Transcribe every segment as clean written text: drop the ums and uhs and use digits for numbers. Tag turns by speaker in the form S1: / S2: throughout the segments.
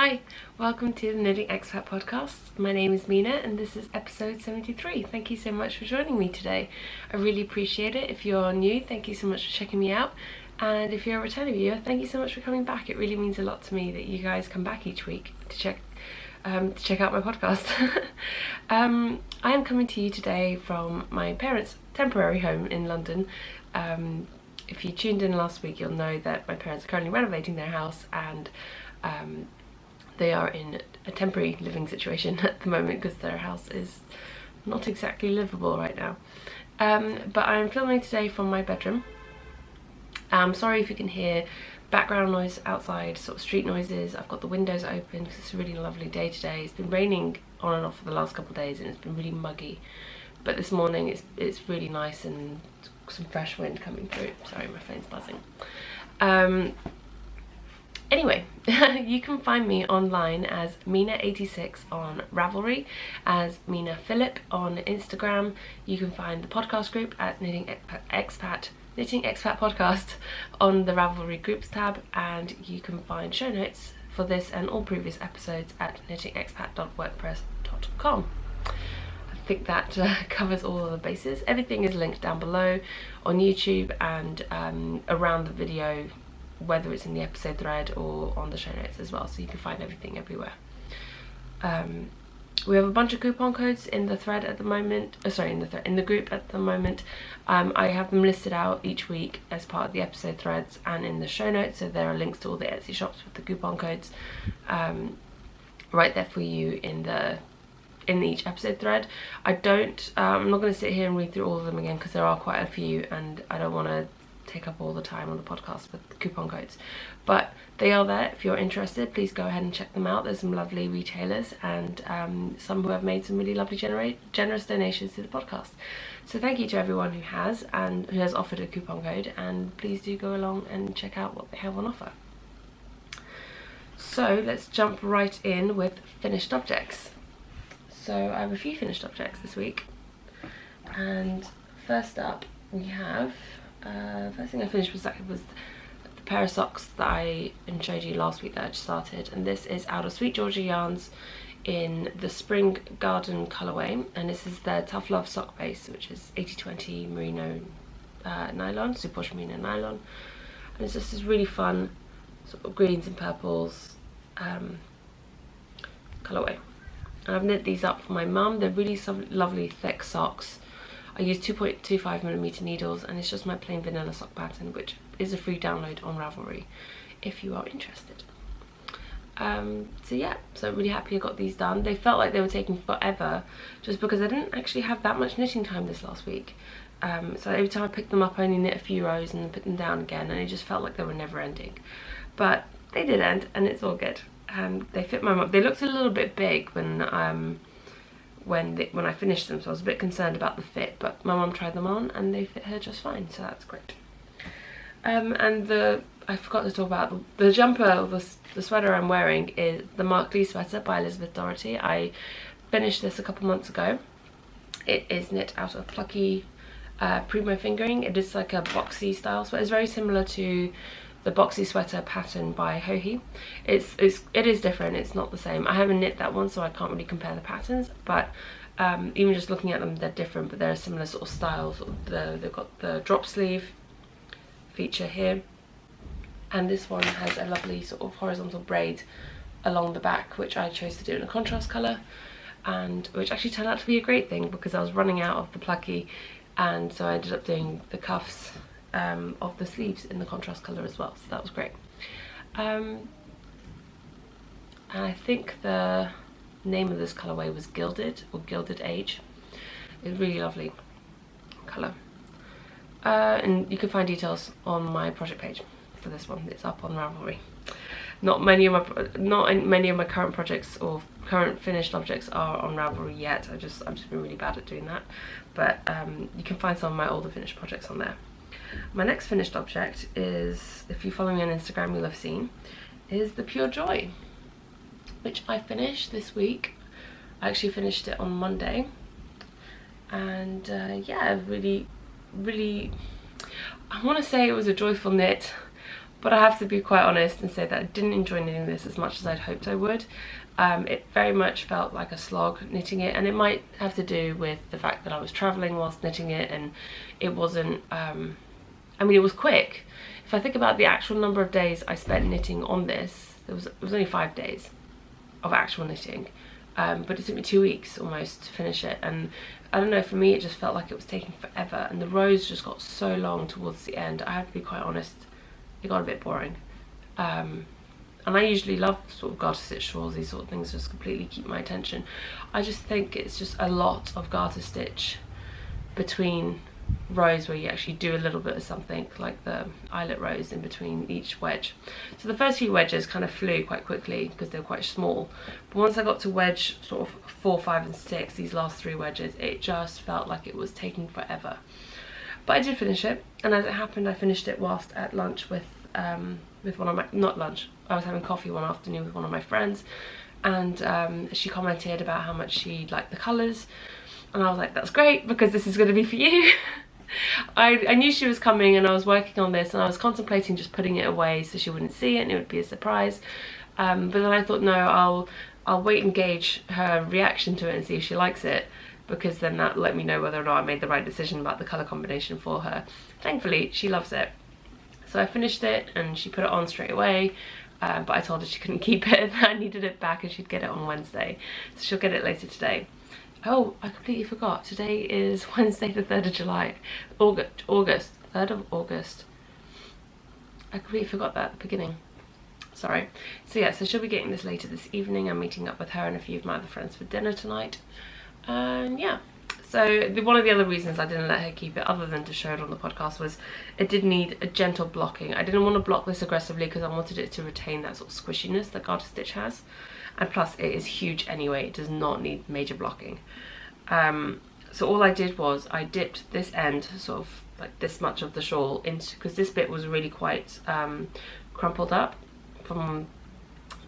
S1: Hi, welcome to the Knitting Expat Podcast. My name is Mina and this is episode 73. Thank you so much for joining me today. I really appreciate it. If you're new, thank you so much for checking me out. And if you're a returning viewer, thank you so much for coming back. It really means a lot to me that you guys come back each week to check out my podcast. I am coming to you today from my parents' temporary home in London. If you tuned in last week, you'll know that my parents are currently renovating their house and they are in a temporary living situation at the moment because their house is not exactly livable right now. But I'm filming today from my bedroom. I'm sorry if you can hear background noise outside, sort of street noises. I've got the windows open because it's a really lovely day today. It's been raining on and off for the last couple of days and it's been really muggy. But this morning it's really nice and some fresh wind coming through. Sorry, my phone's buzzing. Anyway, you can find me online as Mina86 on Ravelry, as Mina Phillip on Instagram. You can find the podcast group at Knitting Expat Podcast on the Ravelry groups tab, and you can find show notes for this and all previous episodes at knittingexpat.wordpress.com. I think that covers all of the bases. Everything is linked down below on YouTube and around the video, whether it's in the episode thread or on the show notes as well, so you can find everything everywhere. We have a bunch of coupon codes in the thread at the moment, in the group at the moment. I have them listed out each week as part of the episode threads and in the show notes, so there are links to all the Etsy shops with the coupon codes right there for you in each episode thread. I'm not going to sit here and read through all of them again because there are quite a few and I don't want to take up all the time on the podcast with the coupon codes, but they are there. If you're interested, please go ahead and check them out. There's some lovely retailers and some who have made some really lovely generous donations to the podcast, so thank you to everyone who has offered a coupon code, and please do go along and check out what they have on offer. So let's jump right in with finished objects. So I have a few finished objects this week, and first up we have first thing I finished was the pair of socks that I showed you last week that I just started, and this is out of Sweet Georgia yarns in the Spring Garden colourway, and this is their Tough Love sock base, which is 80/20 merino nylon, superwash merino nylon, and it's just this really fun sort of greens and purples colourway. And I've knit these up for my mum. They're really lovely thick socks. I use 2.25mm needles, and it's just my plain vanilla sock pattern, which is a free download on Ravelry if you are interested. So yeah, so I'm really happy I got these done. They felt like they were taking forever just because I didn't actually have that much knitting time this last week. So every time I picked them up I only knit a few rows and then put them down again, and it just felt like they were never ending. But they did end and it's all good. They fit my mum. They looked a little bit big when I finished them, so I was a bit concerned about the fit, but my mum tried them on and they fit her just fine, so that's great. And I forgot to talk about the jumper, the sweater I'm wearing is the Mark Lee sweater by Elizabeth Doherty. I finished this a couple months ago. It is knit out of plucky primo fingering. It is like a boxy style sweater. It's very similar to the boxy sweater pattern by Hohi. It is different, it's not the same. I haven't knit that one, so I can't really compare the patterns, but even just looking at them, they're different, but they're a similar sort of style. They've got the drop sleeve feature here, and this one has a lovely sort of horizontal braid along the back, which I chose to do in a contrast colour, and which actually turned out to be a great thing because I was running out of the plucky, and so I ended up doing the cuffs of the sleeves in the contrast colour as well, so that was great. And I think the name of this colourway was Gilded, or Gilded Age. It's a really lovely colour. And you can find details on my project page for this one. It's up on Ravelry. Not many of my current projects or current finished objects are on Ravelry yet. I've just been really bad at doing that. But you can find some of my older finished projects on there. My next finished object is, if you follow me on Instagram you'll have seen, is the Pure Joy, which I finished this week. I actually finished it on Monday, and yeah, really, I want to say it was a joyful knit, But I have to be quite honest and say that I didn't enjoy knitting this as much as I'd hoped I would. It very much felt like a slog knitting it, and it might have to do with the fact that I was travelling whilst knitting it, and it wasn't, I mean, it was quick. If I think about the actual number of days I spent knitting on this, it was only 5 days of actual knitting, but it took me 2 weeks almost to finish it, and I don't know, for me it just felt like it was taking forever, and the rows just got so long towards the end. I have to be quite honest, it got a bit boring. And I usually love sort of garter stitch shawls, these sort of things just completely keep my attention. I just think it's just a lot of garter stitch between rows where you actually do a little bit of something, like the eyelet rows in between each wedge. So the first few wedges kind of flew quite quickly because they were quite small, but once I got to wedge sort of 4, 5 and 6, these last 3 wedges, it just felt like it was taking forever. But I did finish it, and as it happened, I finished it whilst at lunch with one of my, not lunch, I was having coffee one afternoon with one of my friends, and she commented about how much she liked the colours, and I was like, that's great, because this is going to be for you. I knew she was coming, and I was working on this, and I was contemplating just putting it away so she wouldn't see it and it would be a surprise, but then I thought, no, I'll wait and gauge her reaction to it and see if she likes it, because then that let me know whether or not I made the right decision about the colour combination for her. Thankfully, she loves it. So I finished it, and she put it on straight away, but I told her she couldn't keep it, I needed it back, and she'd get it on Wednesday. So she'll get it later today. Oh, I completely forgot. Today is Wednesday the 3rd of July. August. 3rd of August. I completely forgot that at the beginning. Sorry. So yeah, so she'll be getting this later this evening. I'm meeting up with her and a few of my other friends for dinner tonight. And yeah. So one of the other reasons I didn't let her keep it, other than to show it on the podcast, was it did need a gentle blocking. I didn't want to block this aggressively because I wanted it to retain that sort of squishiness that garter stitch has. And plus it is huge anyway, it does not need major blocking. So all I did was I dipped this end, sort of like this much of the shawl, into, because this bit was really quite crumpled up from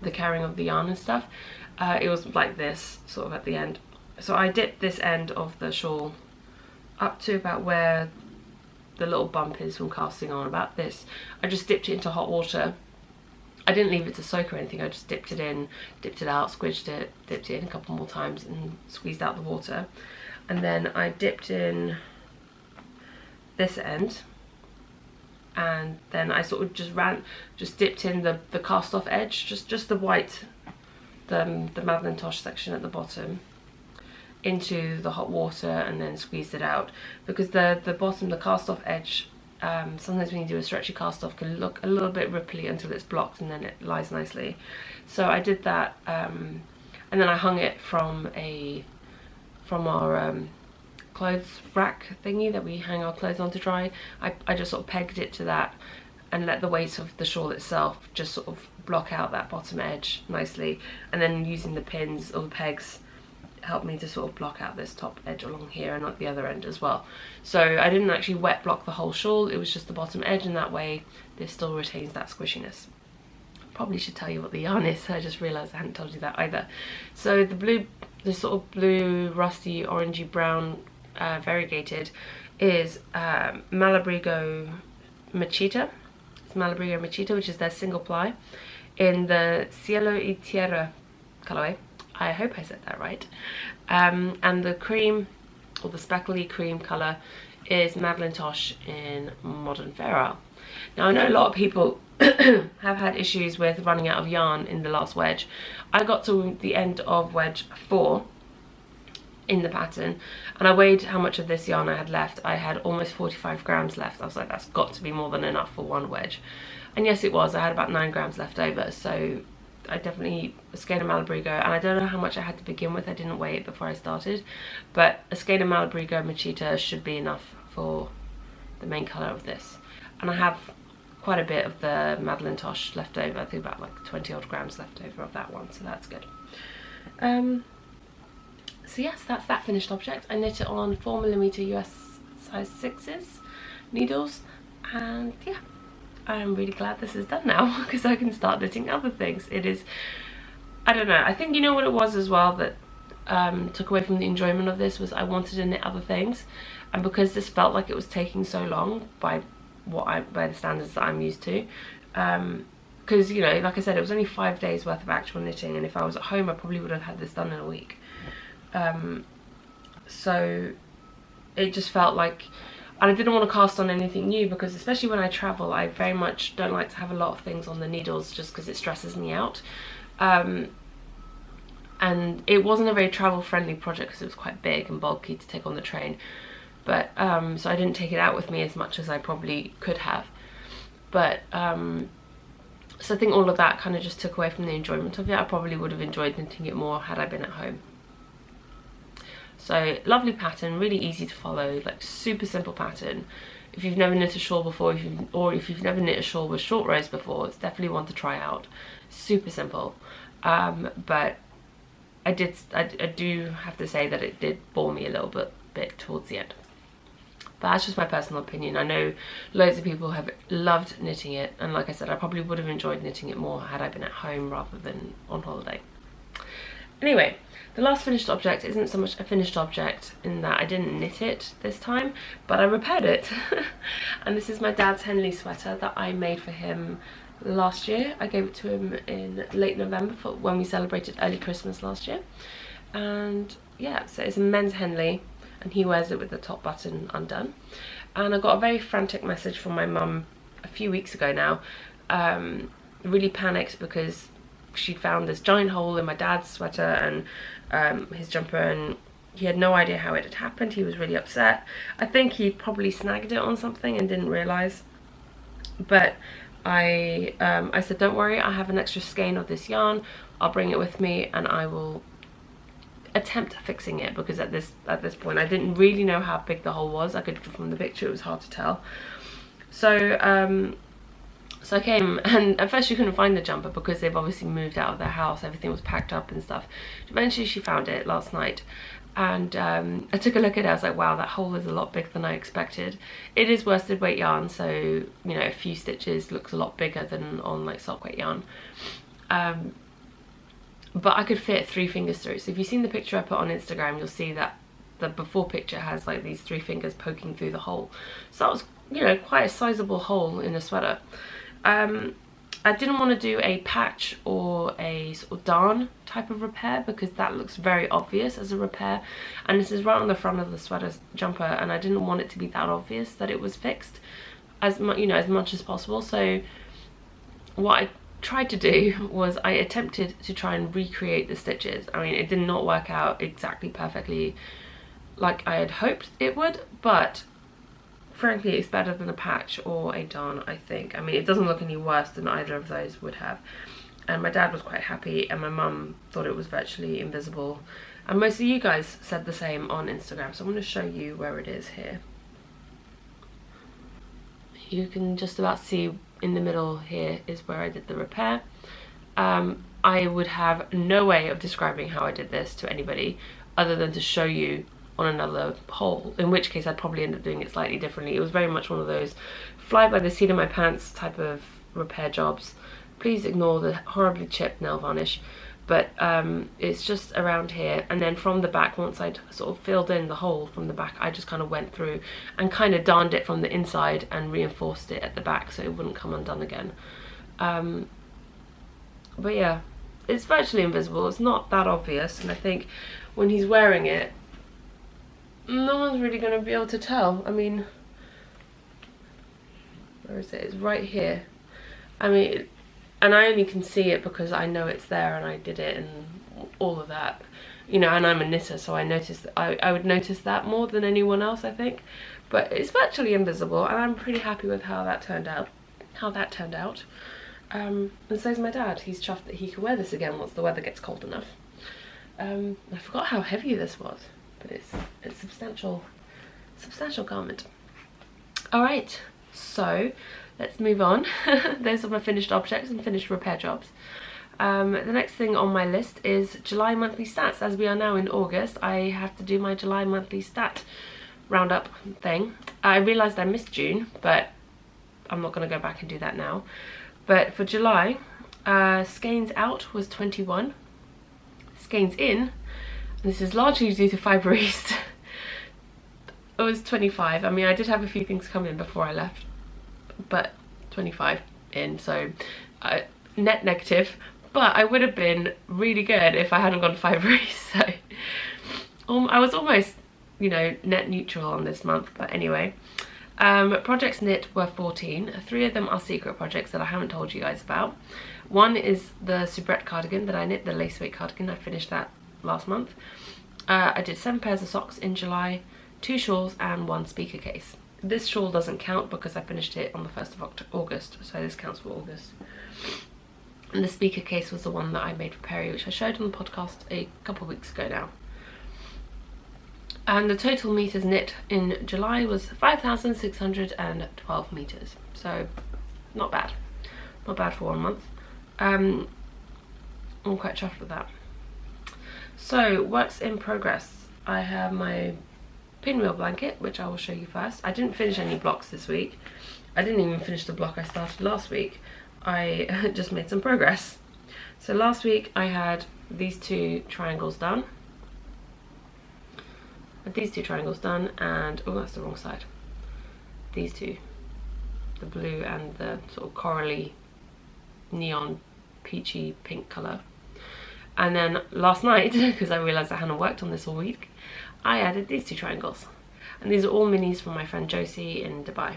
S1: the carrying of the yarn and stuff. It was like this sort of at the end. So I dipped this end of the shawl up to about where the little bump is from casting on, about this. I just dipped it into hot water. I didn't leave it to soak or anything, I just dipped it in, dipped it out, squidged it, dipped it in a couple more times and squeezed out the water. And then I dipped in this end, and then I sort of just dipped in the cast off edge, just the white, the Madeleine Tosh section at the bottom, into the hot water, and then squeezed it out, because the bottom, the cast off edge, sometimes when you do a stretchy cast off, can look a little bit ripply until it's blocked and then it lies nicely. So I did that, and then I hung it from our clothes rack thingy that we hang our clothes on to dry. I just sort of pegged it to that and let the weight of the shawl itself just sort of block out that bottom edge nicely, and then using the pins or the pegs helped me to sort of block out this top edge along here and at the other end as well. So I didn't actually wet block the whole shawl, it was just the bottom edge, and that way this still retains that squishiness. Probably should tell you what the yarn is, I just realised I hadn't told you that either. So the sort of blue, rusty, orangey brown variegated is Malabrigo Machita. It's Malabrigo Machita, which is their single ply in the Cielo y Tierra colourway. I hope I said that right. And the cream, or the speckly cream colour, is Madeleine Tosh in Modern Fair Isle. Now I know a lot of people have had issues with running out of yarn in the last wedge. I got to the end of wedge 4 in the pattern, and I weighed how much of this yarn I had left. I had almost 45 grams left. I was like, that's got to be more than enough for one wedge. And yes, it was. I had about 9 grams left over, so I definitely, a skein of Malabrigo, and I don't know how much I had to begin with, I didn't weigh it before I started, but a skein of Malabrigo Machita should be enough for the main colour of this. And I have quite a bit of the Madeleine Tosh left over, I think about like 20 odd grams left over of that one, so that's good. So yes, that's that finished object. I knit it on 4mm US size 6s needles, and yeah, I'm really glad this is done now, because I can start knitting other things. It is, I don't know, I think you know what it was as well that took away from the enjoyment of this, was I wanted to knit other things, and because this felt like it was taking so long by the standards that I'm used to, because, you know, like I said, it was only 5 days worth of actual knitting, and if I was at home I probably would have had this done in a week. So it just felt like, and I didn't want to cast on anything new, because especially when I travel, I very much don't like to have a lot of things on the needles just because it stresses me out. And it wasn't a very travel friendly project because it was quite big and bulky to take on the train, but so I didn't take it out with me as much as I probably could have. But so I think all of that kind of just took away from the enjoyment of it. I probably would have enjoyed knitting it more had I been at home. So lovely pattern, really easy to follow, like super simple pattern. If you've never knit a shawl before, if you've never knit a shawl with short rows before, it's definitely one to try out. Super simple, but I do have to say that it did bore me a little bit towards the end. But that's just my personal opinion. I know loads of people have loved knitting it, and like I said, I probably would have enjoyed knitting it more had I been at home rather than on holiday. Anyway, the last finished object isn't so much a finished object in that I didn't knit it this time, but I repaired it. And this is my dad's Henley sweater that I made for him last year. I gave it to him in late November for when we celebrated early Christmas last year. And yeah, so it's a men's Henley, and he wears it with the top button undone. And I got a very frantic message from my mum a few weeks ago now, really panicked because she'd found this giant hole in my dad's sweater and his jumper, and he had no idea how it had happened. He was really upset. I think he probably snagged it on something and didn't realise. But I said, don't worry, I have an extra skein of this yarn, I'll bring it with me and I will attempt fixing it, because at this point I didn't really know how big the hole was. I could, from the picture it was hard to tell. So so I came, and at first she couldn't find the jumper because they've obviously moved out of their house, everything was packed up and stuff. Eventually she found it last night, and I took a look at it. I was like, wow, that hole is a lot bigger than I expected. It is worsted weight yarn, so you know, a few stitches looks a lot bigger than on like sock weight yarn. But I could fit 3 fingers through. So if you've seen the picture I put on Instagram, you'll see that the before picture has like these 3 fingers poking through the hole. So that was, you know, quite a sizable hole in a sweater. I didn't want to do a patch or a sort of darn type of repair, because that looks very obvious as a repair, and this is right on the front of the sweater jumper, and I didn't want it to be that obvious that it was fixed as much as possible. So what I tried to do was I attempted to try and recreate the stitches. I mean, it did not work out exactly perfectly like I had hoped it would, but frankly it's better than a patch or a darn, I think. I mean, it doesn't look any worse than either of those would have. And my dad was quite happy, and my mum thought it was virtually invisible, and most of you guys said the same on Instagram. So I'm going to show you where it is here. You can just about see in the middle here is where I did the repair. I would have no way of describing how I did this to anybody other than to show you on another hole, in which case I'd probably end up doing it slightly differently. It was very much one of those fly by the seat of my pants type of repair jobs. Please ignore the horribly chipped nail varnish, but it's just around here, and then from the back, once I'd sort of filled in the hole from the back, I just kind of went through and kind of darned it from the inside and reinforced it at the back so it wouldn't come undone again. But yeah, it's virtually invisible. It's not that obvious, and I think when he's wearing it, no one's really going to be able to tell. I mean, where is it? It's right here. I mean, and I only can see it because I know it's there and I did it and all of that, you know, and I'm a knitter, so I would notice that more than anyone else, I think. But it's virtually invisible, and I'm pretty happy with how that turned out. And so's my dad. He's chuffed that he can wear this again once the weather gets cold enough. I forgot how heavy this was, but it's a substantial garment. All right, so let's move on. Those are my finished objects and finished repair jobs. The next thing on my list is July monthly stats. As we are now in August, I have to do my July monthly stat roundup thing. I realised I missed June, but I'm not going to go back and do that now. But for July, skeins out was 21. Skeins in, and this is largely due to Fibre East, it was 25. I mean, I did have a few things come in before I left, but 25 in, so net negative, but I would have been really good if I hadn't gone Fibre. So I was almost, you know, net neutral on this month. But anyway, projects knit were 14. 3 of them are secret projects that I haven't told you guys about. One is the soubrette cardigan that I knit, the lace weight cardigan. I finished that last month. I did 7 pairs of socks in July, 2 shawls and 1 speaker case. This shawl doesn't count because I finished it on the 1st of August, so this counts for August. And the speaker case was the one that I made for Perry, which I showed on the podcast a couple of weeks ago now. And the total meters knit in July was 5,612 meters. So not bad. Not bad for 1 month. I'm quite chuffed with that. So works in progress. I have my pinwheel blanket, which I will show you first. I didn't finish any blocks this week. I didn't even finish the block I started last week. I just made some progress. So last week I had these 2 triangles done. These 2 triangles done, and oh, that's the wrong side. These 2, the blue and the sort of corally neon peachy pink colour. And then last night, because I realised I hadn't worked on this all week, I added these 2 triangles. And these are all minis from my friend Josie in Dubai.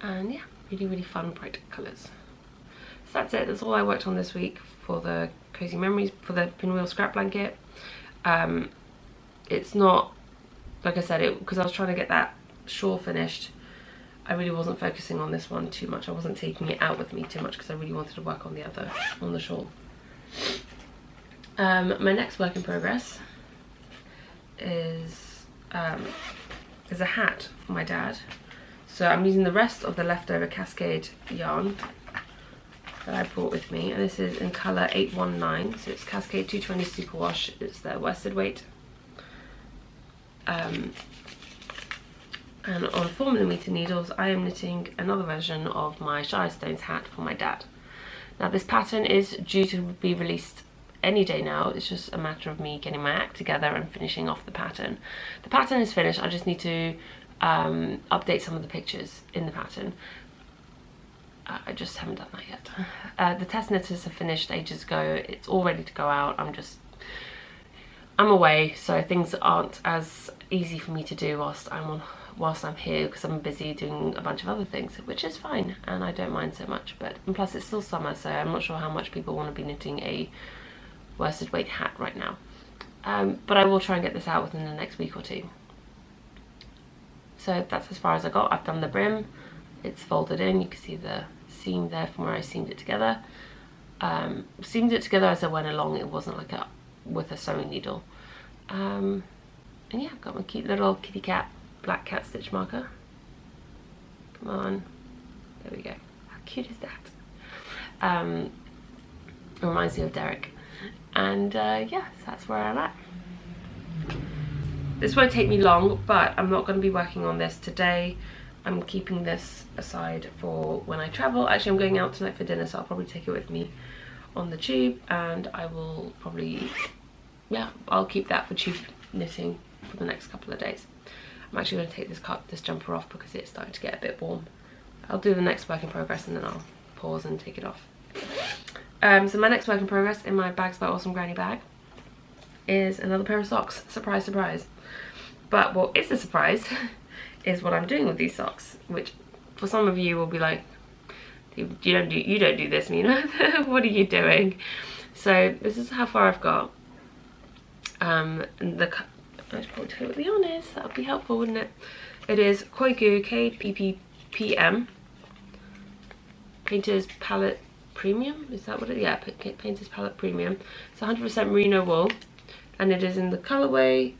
S1: And yeah, really, really fun, bright colours. So that's it. That's all I worked on this week for the Cozy Memories, for the pinwheel scrap blanket. It's not, like I said, because I was trying to get that shawl finished. I really wasn't focusing on this one too much. I wasn't taking it out with me too much because I really wanted to work on the shawl. My next work in progress is a hat for my dad. So I'm using the rest of the leftover Cascade yarn that I brought with me, and this is in colour 819, so it's Cascade 220 Superwash. It's the worsted weight. And on 4mm needles I am knitting another version of my Shire Stones hat for my dad. Now this pattern is due to be released any day now. It's just a matter of me getting my act together and finishing off the pattern. The pattern is finished. I just need to update some of the pictures in the pattern. I just haven't done that yet. The test knitters have finished ages ago. It's all ready to go out. I'm away, so things aren't as easy for me to do whilst I'm here, because I'm busy doing a bunch of other things, which is fine and I don't mind so much. And plus it's still summer, so I'm not sure how much people want to be knitting a worsted weight hat right now. But I will try and get this out within the next week or 2. So that's as far as I got. I've done the brim. It's folded in. You can see the seam there from where I seamed it together. Seamed it together as I went along. It wasn't like with a sewing needle. And yeah, I've got my cute little kitty cat black cat stitch marker. Come on. There we go. How cute is that? It reminds me of Derek. And yeah, so that's where I'm at. This won't take me long, but I'm not going to be working on this today. I'm keeping this aside for when I travel. Actually, I'm going out tonight for dinner, so I'll probably take it with me on the tube, and I will probably, yeah, I'll keep that for tube knitting for the next couple of days. I'm actually going to take this jumper off because it's starting to get a bit warm. I'll do the next work in progress and then I'll pause and take it off. So my next work in progress in my Bags by Awesome Granny bag is another pair of socks. Surprise, surprise. But what is a surprise is what I'm doing with these socks, which for some of you will be like, you don't do this, Mina. What are you doing? So this is how far I've got. I should probably tell you what the yarn is. That would be helpful, wouldn't it? It is Koigu KPPM Painter's Palette Premium. Is that what it is? Yeah, Painter's Palette Premium. It's 100% merino wool, and it is in the colorway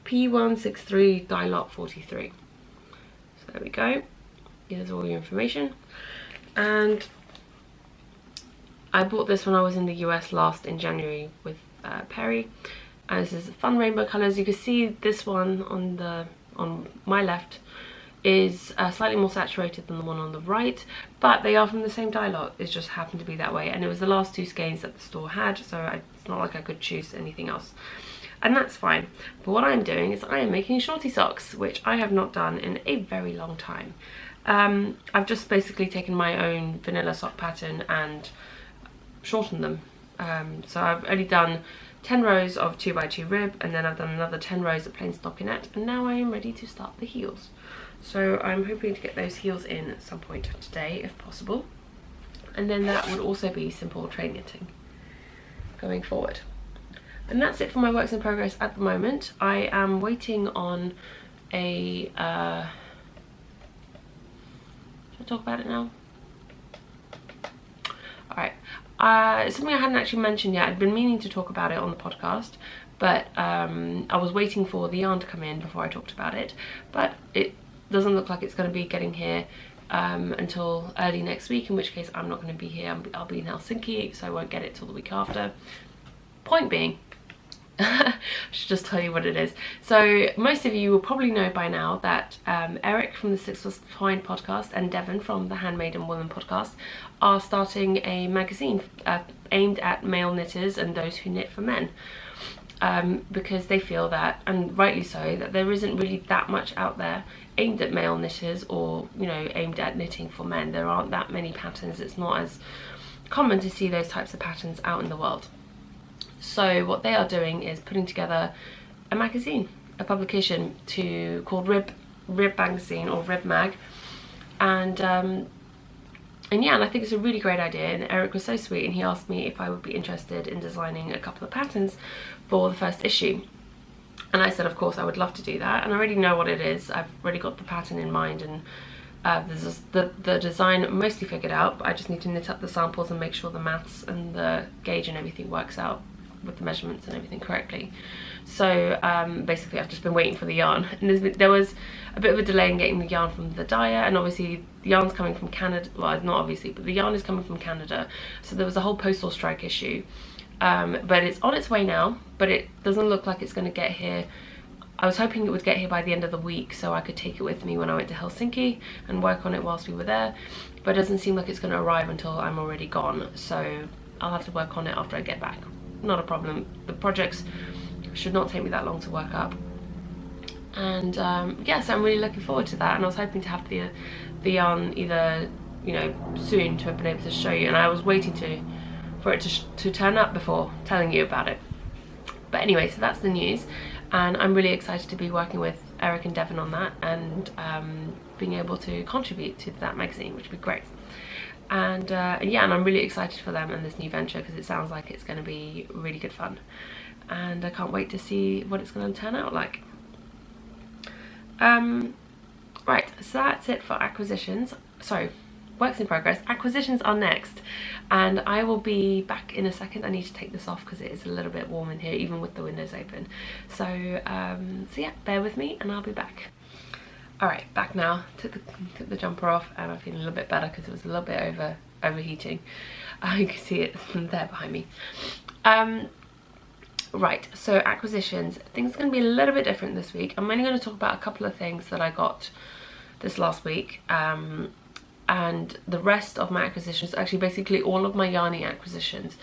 S1: P163 Dye Lot 43. So there we go. Here's all your information. And I bought this when I was in the US last in January with Perry. And this is fun rainbow colours. You can see this one on my left is slightly more saturated than the one on the right, but they are from the same dye lot. It just happened to be that way, and it was the last two skeins that the store had, so it's not like I could choose anything else, and that's fine. But what I'm doing is I am making shorty socks, which I have not done in a very long time. I've just basically taken my own vanilla sock pattern and shortened them. So I've only done 10 rows of 2x2 rib, and then I've done another 10 rows of plain stockinette, and now I am ready to start the heels. So I'm hoping to get those heels in at some point today if possible, and then that would also be simple train knitting going forward. And that's it for my works in progress at the moment. I am waiting on a should I talk about it now? Alright. Something I hadn't actually mentioned yet. I'd been meaning to talk about it on the podcast, but I was waiting for the yarn to come in before I talked about it, but it doesn't look like it's going to be getting here until early next week, in which case I'm not going to be here. I'll be in Helsinki, so I won't get it till the week after. Point being, I should just tell you what it is. So most of you will probably know by now that Eric from the Six Was Fine podcast and Devon from the Handmaiden Woman podcast are starting a magazine aimed at male knitters and those who knit for men, because they feel that, and rightly so, that there isn't really that much out there aimed at male knitters, or, you know, aimed at knitting for men. There aren't that many patterns. It's not as common to see those types of patterns out in the world. So what they are doing is putting together a magazine, a publication called Rib Magazine, or Rib Mag, and yeah, and I think it's a really great idea. And Eric was so sweet, and he asked me if I would be interested in designing a couple of patterns for the first issue, and I said of course I would love to do that, and I already know what it is. I've already got the pattern in mind, and there's the design mostly figured out, but I just need to knit up the samples and make sure the maths and the gauge and everything works out with the measurements and everything correctly. So basically I've just been waiting for the yarn, and there was a bit of a delay in getting the yarn from the dyer, and obviously the yarn's coming from Canada. Well, not obviously, but the yarn is coming from Canada, so there was a whole postal strike issue, but it's on its way now, but it doesn't look like it's going to get here. I was hoping it would get here by the end of the week so I could take it with me when I went to Helsinki and work on it whilst we were there, but it doesn't seem like it's going to arrive until I'm already gone, so I'll have to work on it after I get back. Not a problem. The projects should not take me that long to work up, and yeah, so I'm really looking forward to that, and I was hoping to have the yarn either, you know, soon to have been able to show you, and I was waiting for it to turn up before telling you about it. But anyway, so that's the news, and I'm really excited to be working with Eric and Devon on that, and being able to contribute to that magazine, which would be great. And yeah, and I'm really excited for them and this new venture, because it sounds like it's going to be really good fun, and I can't wait to see what it's going to turn out like. Right, so that's it for acquisitions. Sorry, works in progress. Acquisitions are next, and I will be back in a second. I need to take this off because it is a little bit warm in here, even with the windows open. So so yeah, bear with me and I'll be back. Alright, back now. Took the jumper off, and I'm feeling a little bit better because it was a little bit overheating. You can see it there behind me. Right, so acquisitions. Things are going to be a little bit different this week. I'm only going to talk about a couple of things that I got this last week. And the rest of my acquisitions, actually basically all of my yarny acquisitions,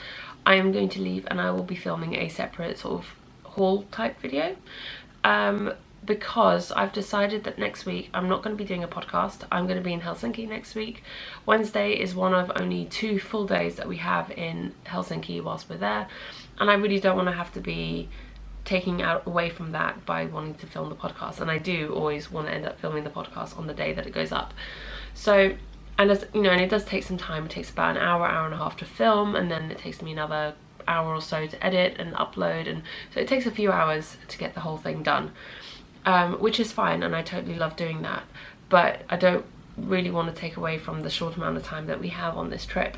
S1: I am going to leave, and I will be filming a separate sort of haul type video. Because I've decided that next week I'm not going to be doing a podcast. I'm going to be in Helsinki next week. Wednesday is one of only 2 full days that we have in Helsinki whilst we're there, and I really don't want to have to be taking out away from that by wanting to film the podcast, and I do always want to end up filming the podcast on the day that it goes up. So, and as you know, and it does take some time. It takes about an hour and a half to film, and then it takes me another hour or so to edit and upload, and so it takes a few hours to get the whole thing done. Which is fine, and I totally love doing that, but I don't really want to take away from the short amount of time that we have on this trip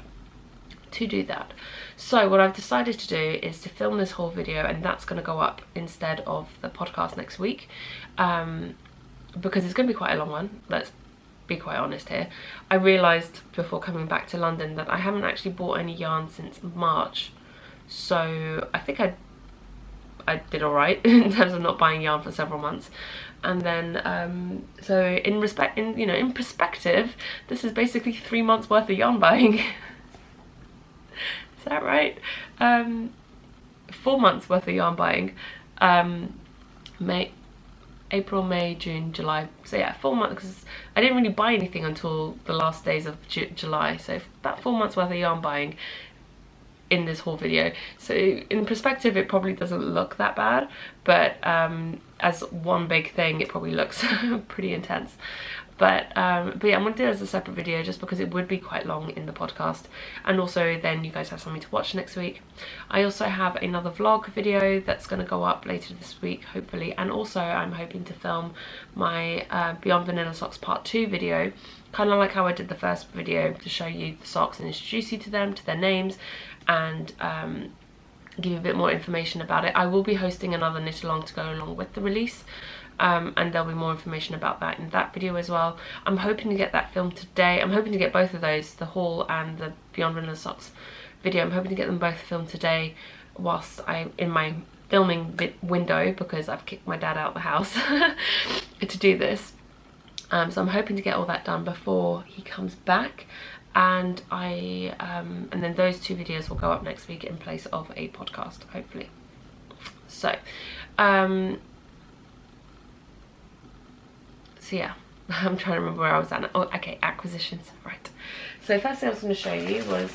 S1: to do that. So what I've decided to do is to film this whole video, and that's going to go up instead of the podcast next week, because it's going to be quite a long one. Let's be quite honest here. I realised before coming back to London that I haven't actually bought any yarn since March, so I think I did alright in terms of not buying yarn for several months. And then so in perspective, this is basically 3 months worth of yarn buying. Is that right? 4 months worth of yarn buying. April, May, June, July. So yeah, 4 months, because I didn't really buy anything until the last days of July. So about 4 months worth of yarn buying in this haul video. So in perspective, it probably doesn't look that bad, but as one big thing, it probably looks pretty intense. But yeah, I'm gonna do it as a separate video just because it would be quite long in the podcast, and also then you guys have something to watch next week. I also have another vlog video that's going to go up later this week, hopefully, and also I'm hoping to film my Beyond Vanilla Socks Part 2 video, kind of like how I did the first video, to show you the socks and introduce you to them, to their names, and give you a bit more information about it. I will be hosting another knit along to go along with the release. And there'll be more information about that in that video as well. I'm hoping to get that filmed today. I'm hoping to get both of those, the haul and the Beyond Vanilla Socks video. I'm hoping to get them both filmed today whilst I'm in my filming window, because I've kicked my dad out of the house to do this. So I'm hoping to get all that done before he comes back, and and then those 2 videos will go up next week in place of a podcast, hopefully. So yeah, I'm trying to remember where I was at now. Oh, okay, acquisitions, right. So first thing I was going to show you was,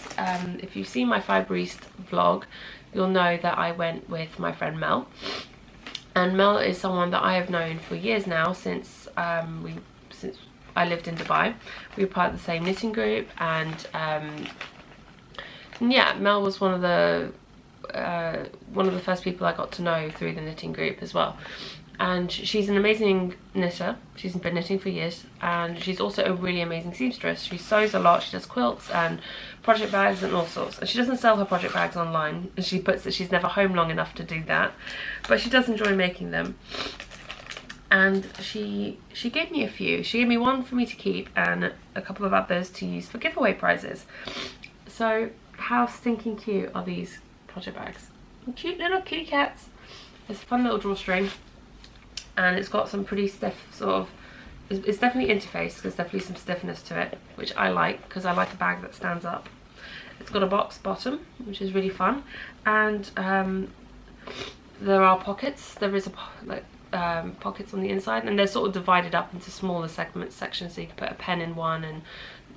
S1: if you've seen my Fibre vlog, you'll know that I went with my friend Mel. And Mel is someone that I have known for years now, since I lived in Dubai. We were part of the same knitting group, and yeah, Mel was one of the first people I got to know through the knitting group as well. And she's an amazing knitter. She's been knitting for years, and she's also a really amazing seamstress. She sews a lot. She does quilts and project bags and all sorts. And she doesn't sell her project bags online, and she puts that she's never home long enough to do that, but she does enjoy making them. And she gave me a few. She gave me one for me to keep and a couple of others to use for giveaway prizes. So how stinking cute are these project bags? Cute little kitty cats. It's a fun little drawstring. And it's got some pretty stiff sort of, it's definitely interfaced, there's definitely some stiffness to it, which I like, because I like a bag that stands up. It's got a box bottom, which is really fun, and there are pockets. There is pockets on the inside, and they're sort of divided up into smaller sections, so you can put a pen in one and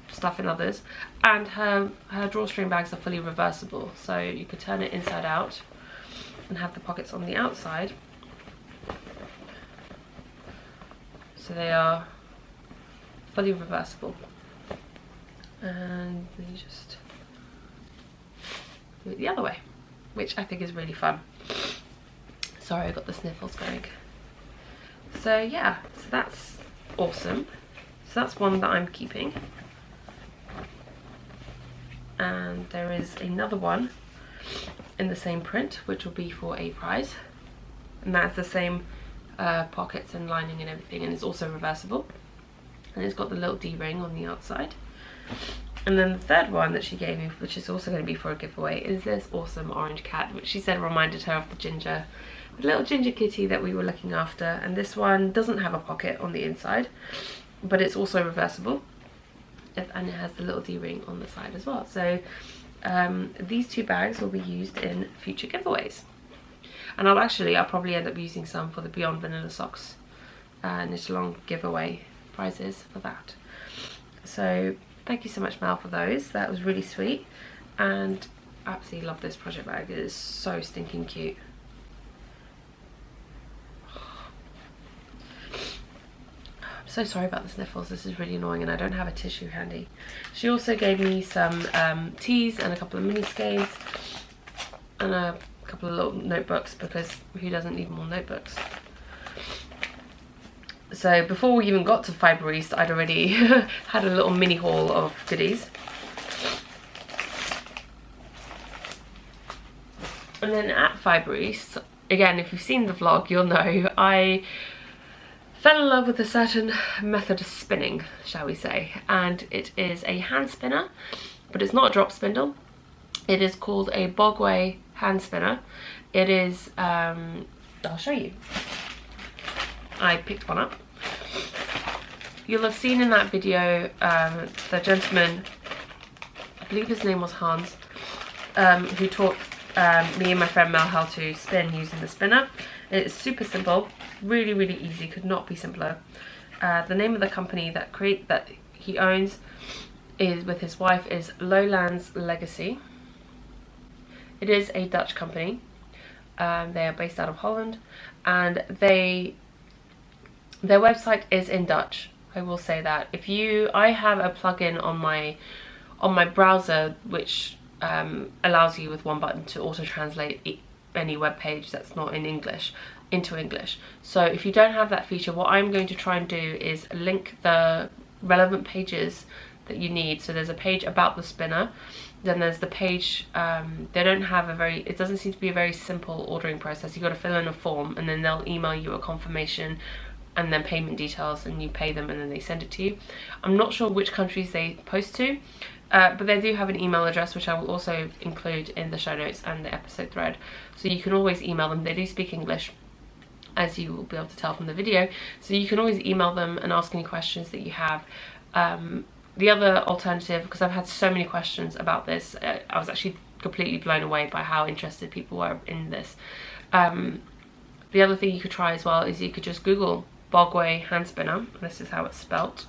S1: stuff in others. And her drawstring bags are fully reversible, so you could turn it inside out and have the pockets on the outside. So they are fully reversible, and then you just do it the other way, which I think is really fun. Sorry, I got the sniffles going. So yeah, so that's awesome. So that's one that I'm keeping, and there is another one in the same print, which will be for a prize, and that's the same pockets and lining and everything, and it's also reversible, and it's got the little D-ring on the outside. And then the third one that she gave me, which is also going to be for a giveaway, is this awesome orange cat, which she said reminded her of the little ginger kitty that we were looking after. And this one doesn't have a pocket on the inside, but it's also reversible, and it has the little D-ring on the side as well. So these 2 bags will be used in future giveaways. And I'll probably end up using some for the Beyond Vanilla Socks knit along giveaway prizes for that. So thank you so much, Mel, for those. That was really sweet, and I absolutely love this project bag. It is so stinking cute. I'm so sorry about the sniffles. This is really annoying, and I don't have a tissue handy. She also gave me some teas and a couple of mini skeins and a couple of little notebooks, because who doesn't need more notebooks? So before we even got to Fibre I'd already had a little mini haul of goodies. And then at Fibre, again, if you've seen the vlog, you'll know I fell in love with a certain method of spinning, shall we say, and it is a hand spinner, but it's not a drop spindle. It is called a Bogway hand spinner. It is, I'll show you. I picked one up. You'll have seen in that video the gentleman, I believe his name was Hans, who taught me and my friend Mel how to spin using the spinner. It's super simple, really, really easy, could not be simpler. The name of the company that he owns is with his wife is Lowlands Legacy. It is a Dutch company. They are based out of Holland, and their website is in Dutch. I will say that. I have a plugin on my browser which allows you with one button to auto translate any web page that's not in English into English. So if you don't have that feature, what I'm going to try and do is link the relevant pages that you need. So there's a page about the spinner, then there's the page, they don't have it doesn't seem to be a very simple ordering process. You've got to fill in a form, and then they'll email you a confirmation and then payment details, and you pay them and then they send it to you. I'm not sure which countries they post to, but they do have an email address which I will also include in the show notes and the episode thread, so you can always email them. They do speak English, as you will be able to tell from the video, so you can always email them and ask any questions that you have. The other alternative, because I've had so many questions about this, I was actually completely blown away by how interested people were in this. The other thing you could try as well is you could just Google Bogway hand spinner. This is how it's spelt.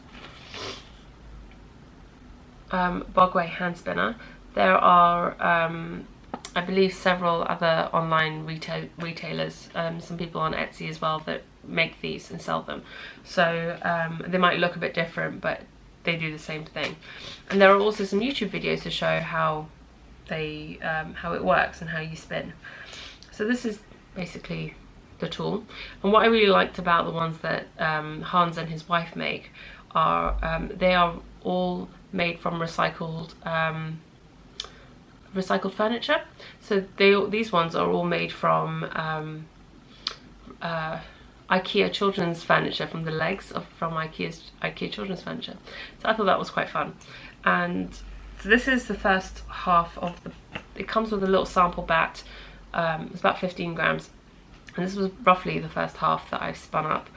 S1: Bogway hand spinner. There are, I believe, several other online retailers, some people on Etsy as well, that make these and sell them. So they might look a bit different, but they do the same thing. And there are also some YouTube videos to show how it works and how you spin. So this is basically the tool. And what I really liked about the ones that Hans and his wife make are they are all made from recycled furniture. So these ones are all made from IKEA children's furniture, from the legs from IKEA children's furniture. So I thought that was quite fun. And so this is the first half of it comes with a little sample bat. It's about 15 grams. And this was roughly the first half that I spun up.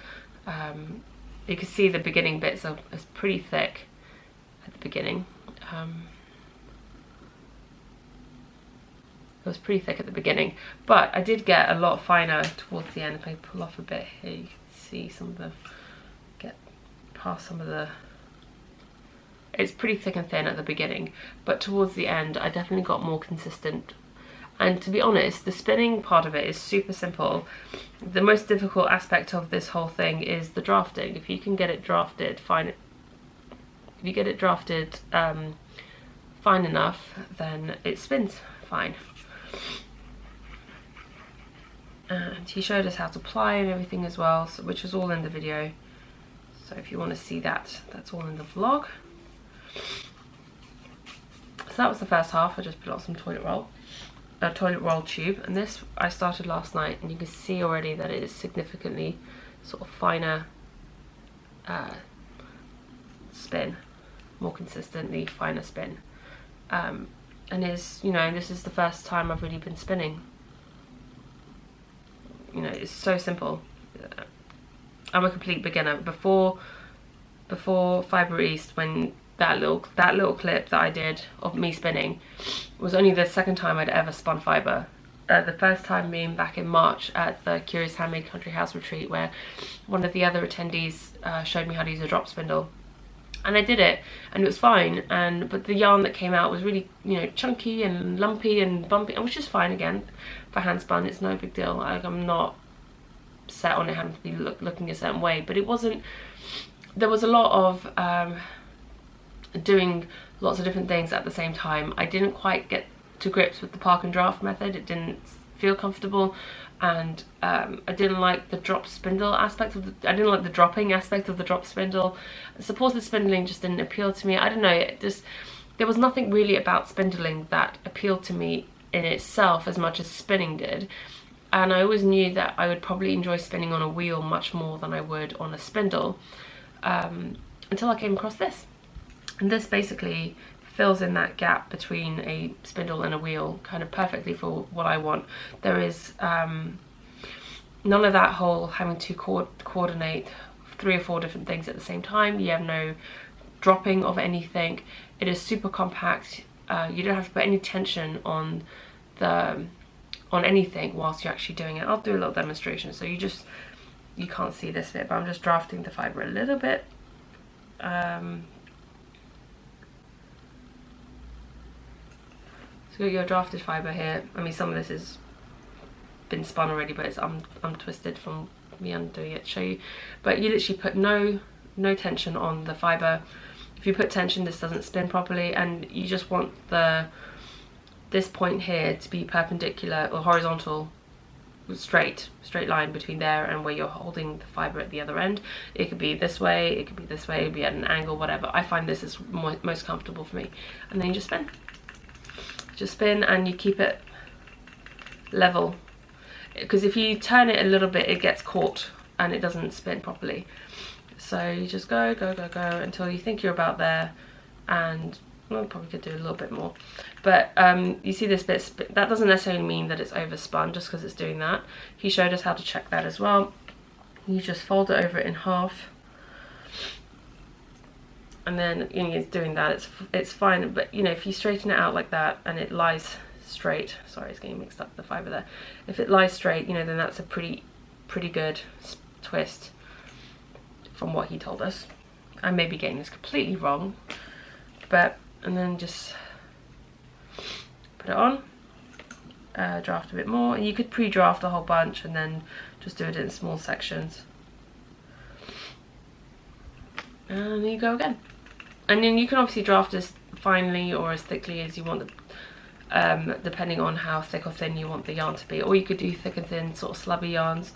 S1: You can see the beginning bits it's pretty thick at the beginning. It was pretty thick at the beginning, but I did get a lot finer towards the end. If I pull off a bit here, you can see get past some of the, it's pretty thick and thin at the beginning, but towards the end I definitely got more consistent. And to be honest, the spinning part of it is super simple. The most difficult aspect of this whole thing is the drafting. If you can get it drafted, fine. If you get it drafted fine enough, then it spins fine. And he showed us how to ply and everything as well, so, which was all in the video. So if you want to see that, that's all in the vlog. So that was the first half. I just put on some toilet roll tube, and this I started last night, and you can see already that it is significantly sort of finer spin, more consistently finer spin. And this is the first time I've really been spinning. It's so simple. I'm a complete beginner. Before Fibre East, when that little clip that I did of me spinning was only the second time I'd ever spun fibre. The first time being back in March at the Curious Handmade Country House retreat, where one of the other attendees showed me how to use a drop spindle. And I did it, and it was fine. But the yarn that came out was really, chunky and lumpy and bumpy, which is fine again for hand spun. It's no big deal. I'm not set on it having to be looking a certain way. But it wasn't. There was a lot of doing lots of different things at the same time. I didn't quite get to grips with the park and draft method. It didn't feel comfortable. And I didn't like the drop spindle aspect of I didn't like the dropping aspect of the drop spindle. Supported spindling just didn't appeal to me. I don't know, there was nothing really about spindling that appealed to me in itself as much as spinning did. And I always knew that I would probably enjoy spinning on a wheel much more than I would on a spindle, until I came across this. And this basically fills in that gap between a spindle and a wheel kind of perfectly for what I want. There is none of that whole having to coordinate 3 or 4 different things at the same time. You have no dropping of anything. It is super compact. You don't have to put any tension on the on anything whilst you're actually doing it. I'll do a little demonstration, so you can't see this bit, but I'm just drafting the fibre a little bit. So your drafted fibre here. I mean, some of this has been spun already, but it's untwisted from me undoing it to show you. But you literally put no tension on the fibre. If you put tension, this doesn't spin properly, and you just want this point here to be perpendicular or horizontal, straight line between there and where you're holding the fibre at the other end. It could be this way, it could be this way, it could be at an angle, whatever. I find this is most comfortable for me. And then you just spin, and you keep it level, because if you turn it a little bit, it gets caught and it doesn't spin properly. So you just go until you think you're about there, and well, probably could do a little bit more. But you see this bit, that doesn't necessarily mean that it's overspun just because it's doing that. He showed us how to check that as well. You just fold it over in half, and then it's doing that, it's fine. But if you straighten it out like that and it lies straight, sorry, it's getting mixed up, the fibre there. If it lies straight, then that's a pretty good twist from what he told us. I may be getting this completely wrong, and then just put it on, draft a bit more, and you could pre-draft a whole bunch and then just do it in small sections, and there you go again. And then you can obviously draft as finely or as thickly as you want, depending on how thick or thin you want the yarn to be, or you could do thick and thin sort of slubby yarns.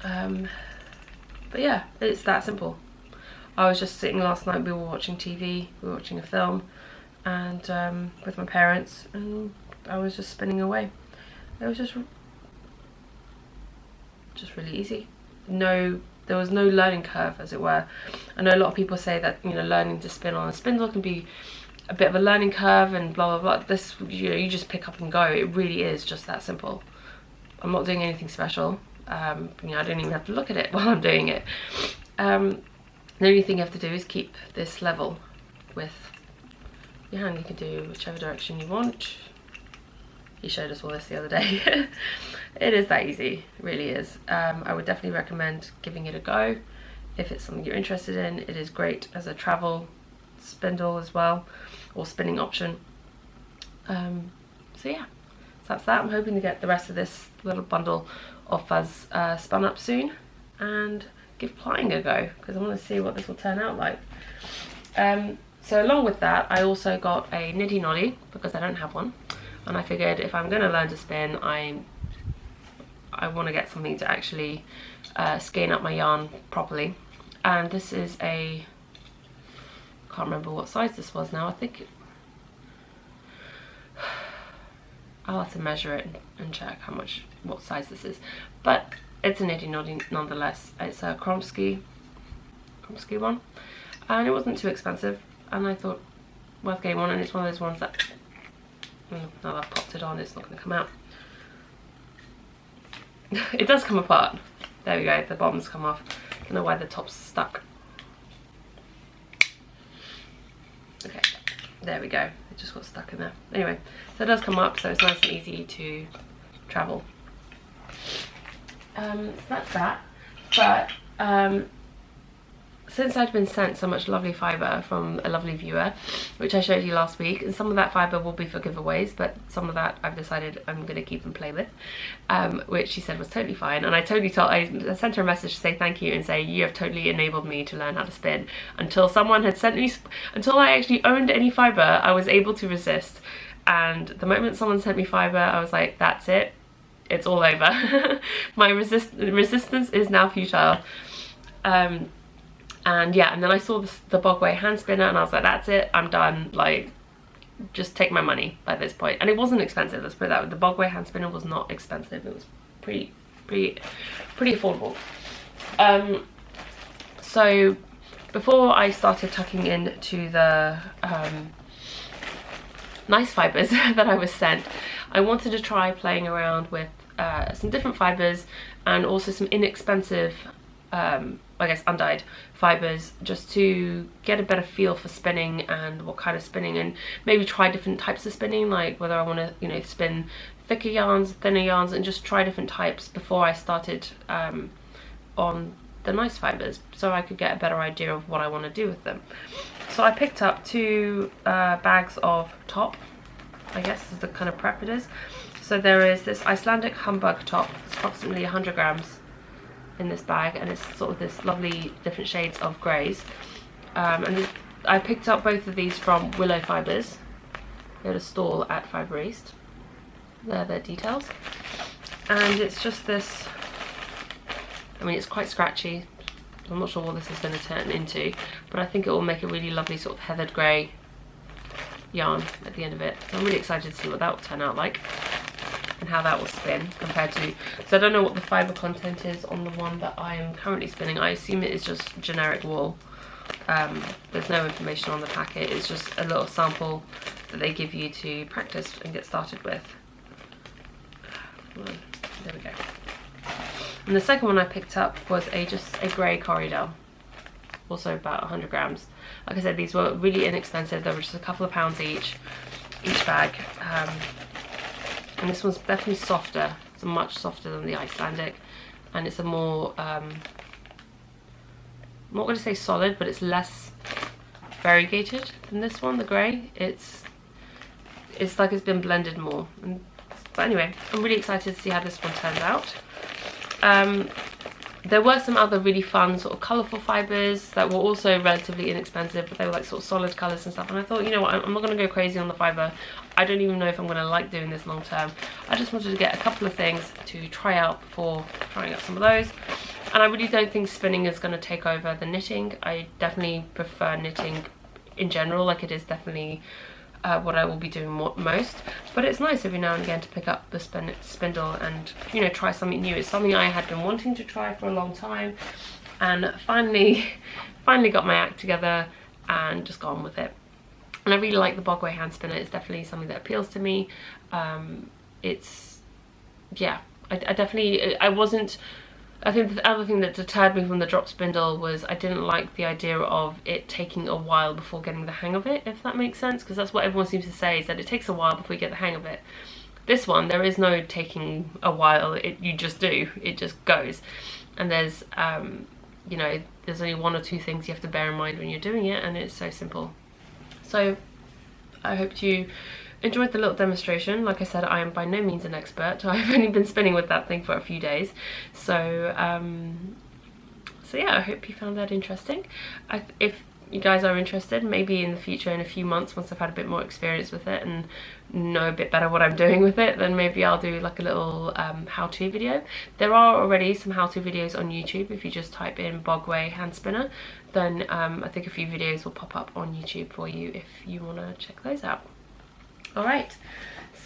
S1: But yeah, it's that simple. I was just sitting last night, we were watching TV, we were watching a film, and with my parents, and I was just spinning away. It was just really easy. There was no learning curve, as it were. I know a lot of people say that learning to spin on a spindle can be a bit of a learning curve and blah blah blah. This, you just pick up and go. It really is just that simple. I'm not doing anything special. I don't even have to look at it while I'm doing it. The only thing you have to do is keep this level with your hand. You can do whichever direction you want. He showed us all this the other day. It is that easy, it really is. I would definitely recommend giving it a go if it's something you're interested in. It is great as a travel spindle as well, or spinning option. So yeah, so that's that. I'm hoping to get the rest of this little bundle of fuzz spun up soon and give plying a go, because I want to see what this will turn out like. So along with that, I also got a niddy noddy, because I don't have one, and I figured if I'm going to learn to spin, I want to get something to actually skein up my yarn properly. And this is I can't remember what size this was now. I think I'll have to measure it and check what size this is, but it's a niddy noddy nonetheless. It's a Kromsky one, and it wasn't too expensive, and I thought worth getting one. And it's one of those ones that now that I've popped it on, it's not going to come out. It does come apart. There we go, the bottom's come off. I don't know why the top's stuck. Okay, there we go. It just got stuck in there. Anyway, so it does come up, so it's nice and easy to travel. So that's that. But since I'd been sent so much lovely fibre from a lovely viewer, which I showed you last week, and some of that fibre will be for giveaways, but some of that I've decided I'm going to keep and play with, which she said was totally fine. And I sent her a message to say thank you and say, you have totally enabled me to learn how to spin. Until someone had sent me, until I actually owned any fibre, I was able to resist. And the moment someone sent me fibre, I was like, that's it. It's all over. My resistance is now futile. And yeah, and then I saw the Bogway hand spinner, and I was like, that's it, I'm done. Like, just take my money by this point. And it wasn't expensive, let's put it that way. The Bogway hand spinner was not expensive. It was pretty affordable. So before I started tucking into the nice fibres that I was sent, I wanted to try playing around with some different fibres, and also some inexpensive I guess undyed fibres, just to get a better feel for spinning and what kind of spinning, and maybe try different types of spinning, like whether I want to spin thicker yarns, thinner yarns, and just try different types before I started on the nice fibres, so I could get a better idea of what I want to do with them. So I picked up 2 bags of top, I guess is the kind of prep it is. So there is this Icelandic humbug top, it's approximately 100 grams in this bag, and it's sort of this lovely different shades of greys. And I picked up both of these from Willow Fibres. They had a stall at Fibre East. There are their details. And it's just this, I mean, it's quite scratchy. I'm not sure what this is going to turn into, but I think it will make a really lovely sort of heathered grey yarn at the end of it. So I'm really excited to see what that will turn out like and how that will spin compared to, so I don't know what the fibre content is on the one that I am currently spinning. I assume it is just generic wool. There's no information on the packet, it's just a little sample that they give you to practice and get started with. There we go. And the second one I picked up was just a grey corridor, also about 100 grams. Like I said, these were really inexpensive. They were just a couple of pounds each bag. And this one's definitely softer. It's much softer than the Icelandic, and it's a more, I'm not going to say solid, but it's less variegated than this one, the grey. It's like it's been blended more. But anyway, I'm really excited to see how this one turns out. There were some other really fun sort of colourful fibres that were also relatively inexpensive, but they were like sort of solid colours and stuff, and I thought, you know what, I'm not going to go crazy on the fibre. I don't even know if I'm going to like doing this long term. I just wanted to get a couple of things to try out before trying out some of those. And I really don't think spinning is going to take over the knitting. I definitely prefer knitting in general, like it is definitely what I will be doing most, but it's nice every now and again to pick up the spindle and, you know, try something new. It's something I had been wanting to try for a long time, and finally got my act together and just got on with it. And I really like the Bogway hand spinner. It's definitely something that appeals to me. It's, yeah, I think the other thing that deterred me from the drop spindle was I didn't like the idea of it taking a while before getting the hang of it, if that makes sense, because that's what everyone seems to say, is that it takes a while before you get the hang of it. This one, there is no taking a while, you just do, it just goes. And there's, you know, there's only 1 or 2 things you have to bear in mind when you're doing it, and it's so simple. So I hope you enjoyed the little demonstration. Like I said, I am by no means an expert. I've only been spinning with that thing for a few days. So yeah, I hope you found that interesting. If you guys are interested, maybe in the future, in a few months, once I've had a bit more experience with it and know a bit better what I'm doing with it, then maybe I'll do like a little how-to video. There are already some how-to videos on YouTube. If you just type in Bogway hand spinner, then I think a few videos will pop up on YouTube for you if you want to check those out. Alright,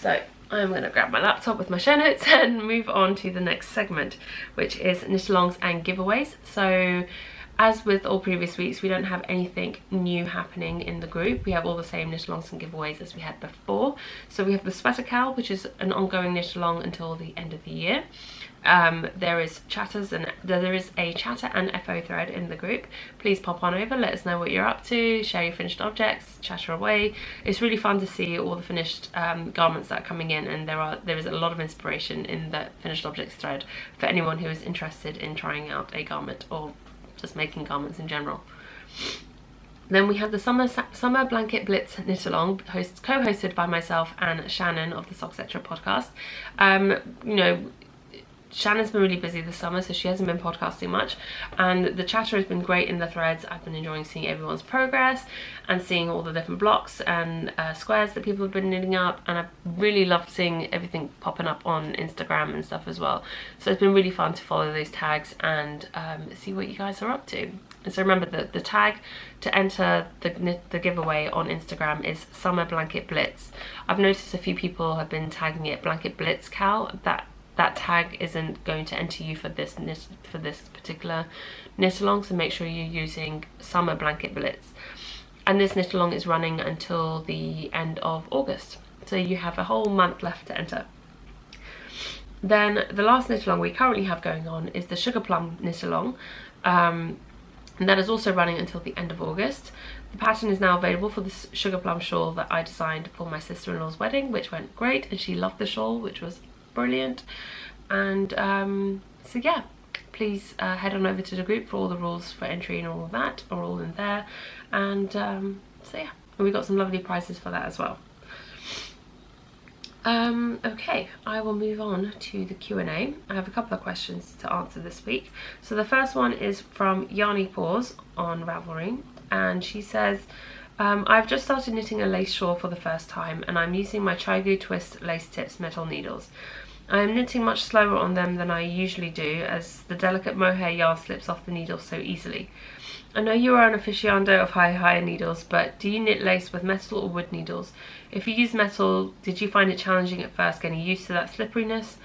S1: so I'm going to grab my laptop with my show notes and move on to the next segment, which is knit-alongs and giveaways. So as with all previous weeks, we don't have anything new happening in the group. We have all the same knit-alongs and giveaways as we had before. So we have the sweater cowl, which is an ongoing knit-along until the end of the year. There is a chatter and FO thread in the group. Please pop on over, let us know what you're up to, share your finished objects, chatter away. It's really fun to see all the finished garments that are coming in, and there is a lot of inspiration in the finished objects thread for anyone who is interested in trying out a garment or just making garments in general. Then we have the Summer Blanket Blitz knit along, co-hosted by myself and Shannon of the Socks Etc podcast. You know, Shannon's been really busy this summer, so she hasn't been podcasting much, and the chatter has been great in the threads. I've been enjoying seeing everyone's progress and seeing all the different blocks and squares that people have been knitting up, and I've really loved seeing everything popping up on Instagram and stuff as well. So it's been really fun to follow those tags and see what you guys are up to. And so remember that the tag to enter the giveaway on Instagram is Summer Blanket Blitz. I've noticed a few people have been tagging it Blanket Blitz Cowl. That tag isn't going to enter you for this particular knit along, so make sure you're using Summer Blanket Blitz. And this knit along is running until the end of August, so you have a whole month left to enter. Then the last knit along we currently have going on is the Sugar Plum knit along. and that is also running until the end of August. The pattern is now available for this sugar plum shawl that I designed for my sister-in-law's wedding, which went great, and she loved the shawl, which was brilliant. And so yeah, please head on over to the group for all the rules for entry and all of that are all in there. And so yeah, we got some lovely prizes for that as well. Okay, I will move on to the Q&A. I have a couple of questions to answer this week. So the first one is from Yanni Paws on Ravelry, and she says, I've just started knitting a lace shawl for the first time, and I'm using my Chigu Twist Lace Tips metal needles. I am knitting much slower on them than I usually do, as the delicate mohair yarn slips off the needle so easily. I know you are an aficionado of higher needles, but do you knit lace with metal or wood needles? If you use metal, did you find it challenging at first getting used to that slipperiness?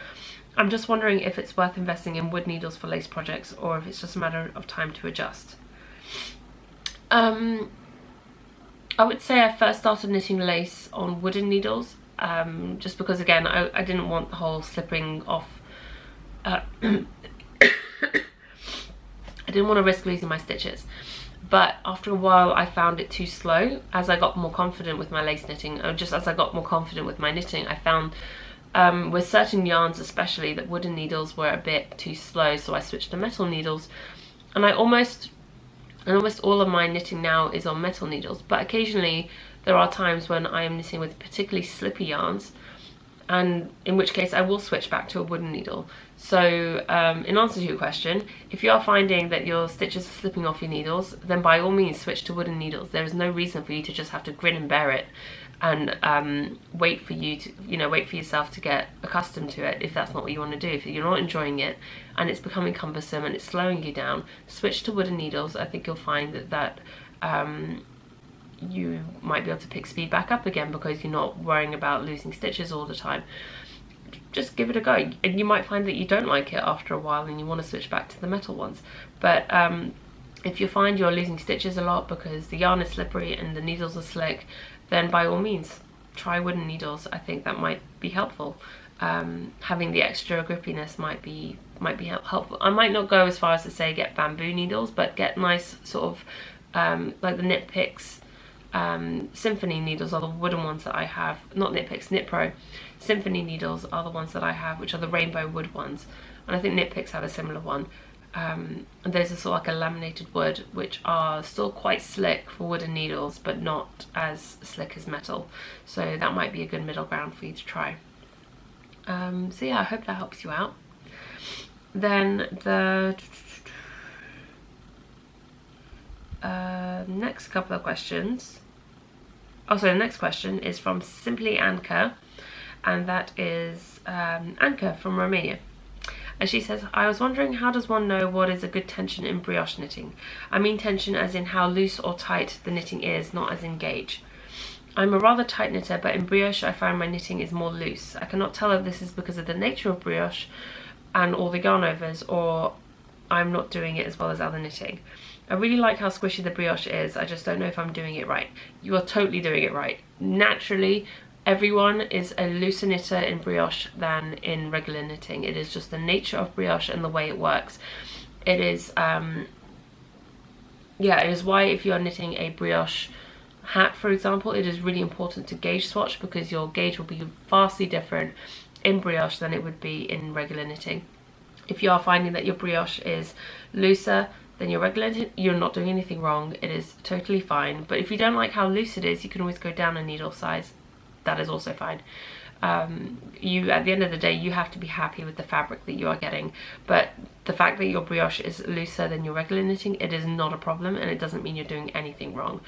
S1: I'm just wondering if it's worth investing in wood needles for lace projects, or if it's just a matter of time to adjust. I would say I first started knitting lace on wooden needles, just because, again, I didn't want the whole slipping off. I didn't want to risk losing my stitches, but after a while I found it too slow. As I got more confident with my lace knitting, or just as I got more confident with my knitting, I found with certain yarns especially that wooden needles were a bit too slow, so I switched to metal needles, and almost all of my knitting now is on metal needles, but occasionally there are times when I am knitting with particularly slippy yarns, and in which case I will switch back to a wooden needle. So in answer to your question, if you are finding that your stitches are slipping off your needles, then by all means switch to wooden needles. There is no reason for you to just have to grin and bear it and wait for yourself to get accustomed to it if that's not what you want to do. If you're not enjoying it and it's becoming cumbersome and it's slowing you down, switch to wooden needles. I think you'll find that you might be able to pick speed back up again because you're not worrying about losing stitches all the time. Just give it a go, and you might find that you don't like it after a while and you want to switch back to the metal ones. But if you find you're losing stitches a lot because the yarn is slippery and the needles are slick, then by all means try wooden needles. I think that might be helpful. Having the extra grippiness might be helpful. I might not go as far as to say get bamboo needles, but get nice sort of like the Knit Picks Symphony needles are the wooden ones that I have. Not Knit Picks, Knit Pro. Symphony needles are the ones that I have, which are the rainbow wood ones, and I think Knit Picks have a similar one. And those are sort of like a laminated wood, which are still quite slick for wooden needles, but not as slick as metal. So that might be a good middle ground for you to try. So yeah, I hope that helps you out. Then the next couple of questions. Also, the next question is from Simply Anka, and that is Anka from Romania. And she says, I was wondering, how does one know what is a good tension in brioche knitting? I mean tension as in how loose or tight the knitting is, not as in gauge. I'm a rather tight knitter, but in brioche I find my knitting is more loose. I cannot tell if this is because of the nature of brioche and all the yarn overs, or I'm not doing it as well as other knitting. I really like how squishy the brioche is, I just don't know if I'm doing it right. You are totally doing it right. Naturally, everyone is a looser knitter in brioche than in regular knitting. It is just the nature of brioche and the way it works. It is, it is why if you're knitting a brioche hat, for example, it is really important to gauge swatch, because your gauge will be vastly different in brioche than it would be in regular knitting. If you are finding that your brioche is looser than your regular knitting, you're not doing anything wrong. It is totally fine. But if you don't like how loose it is, you can always go down a needle size. That is also fine. At the end of the day, you have to be happy with the fabric that you are getting. But the fact that your brioche is looser than your regular knitting, it is not a problem, and it doesn't mean you're doing anything wrong.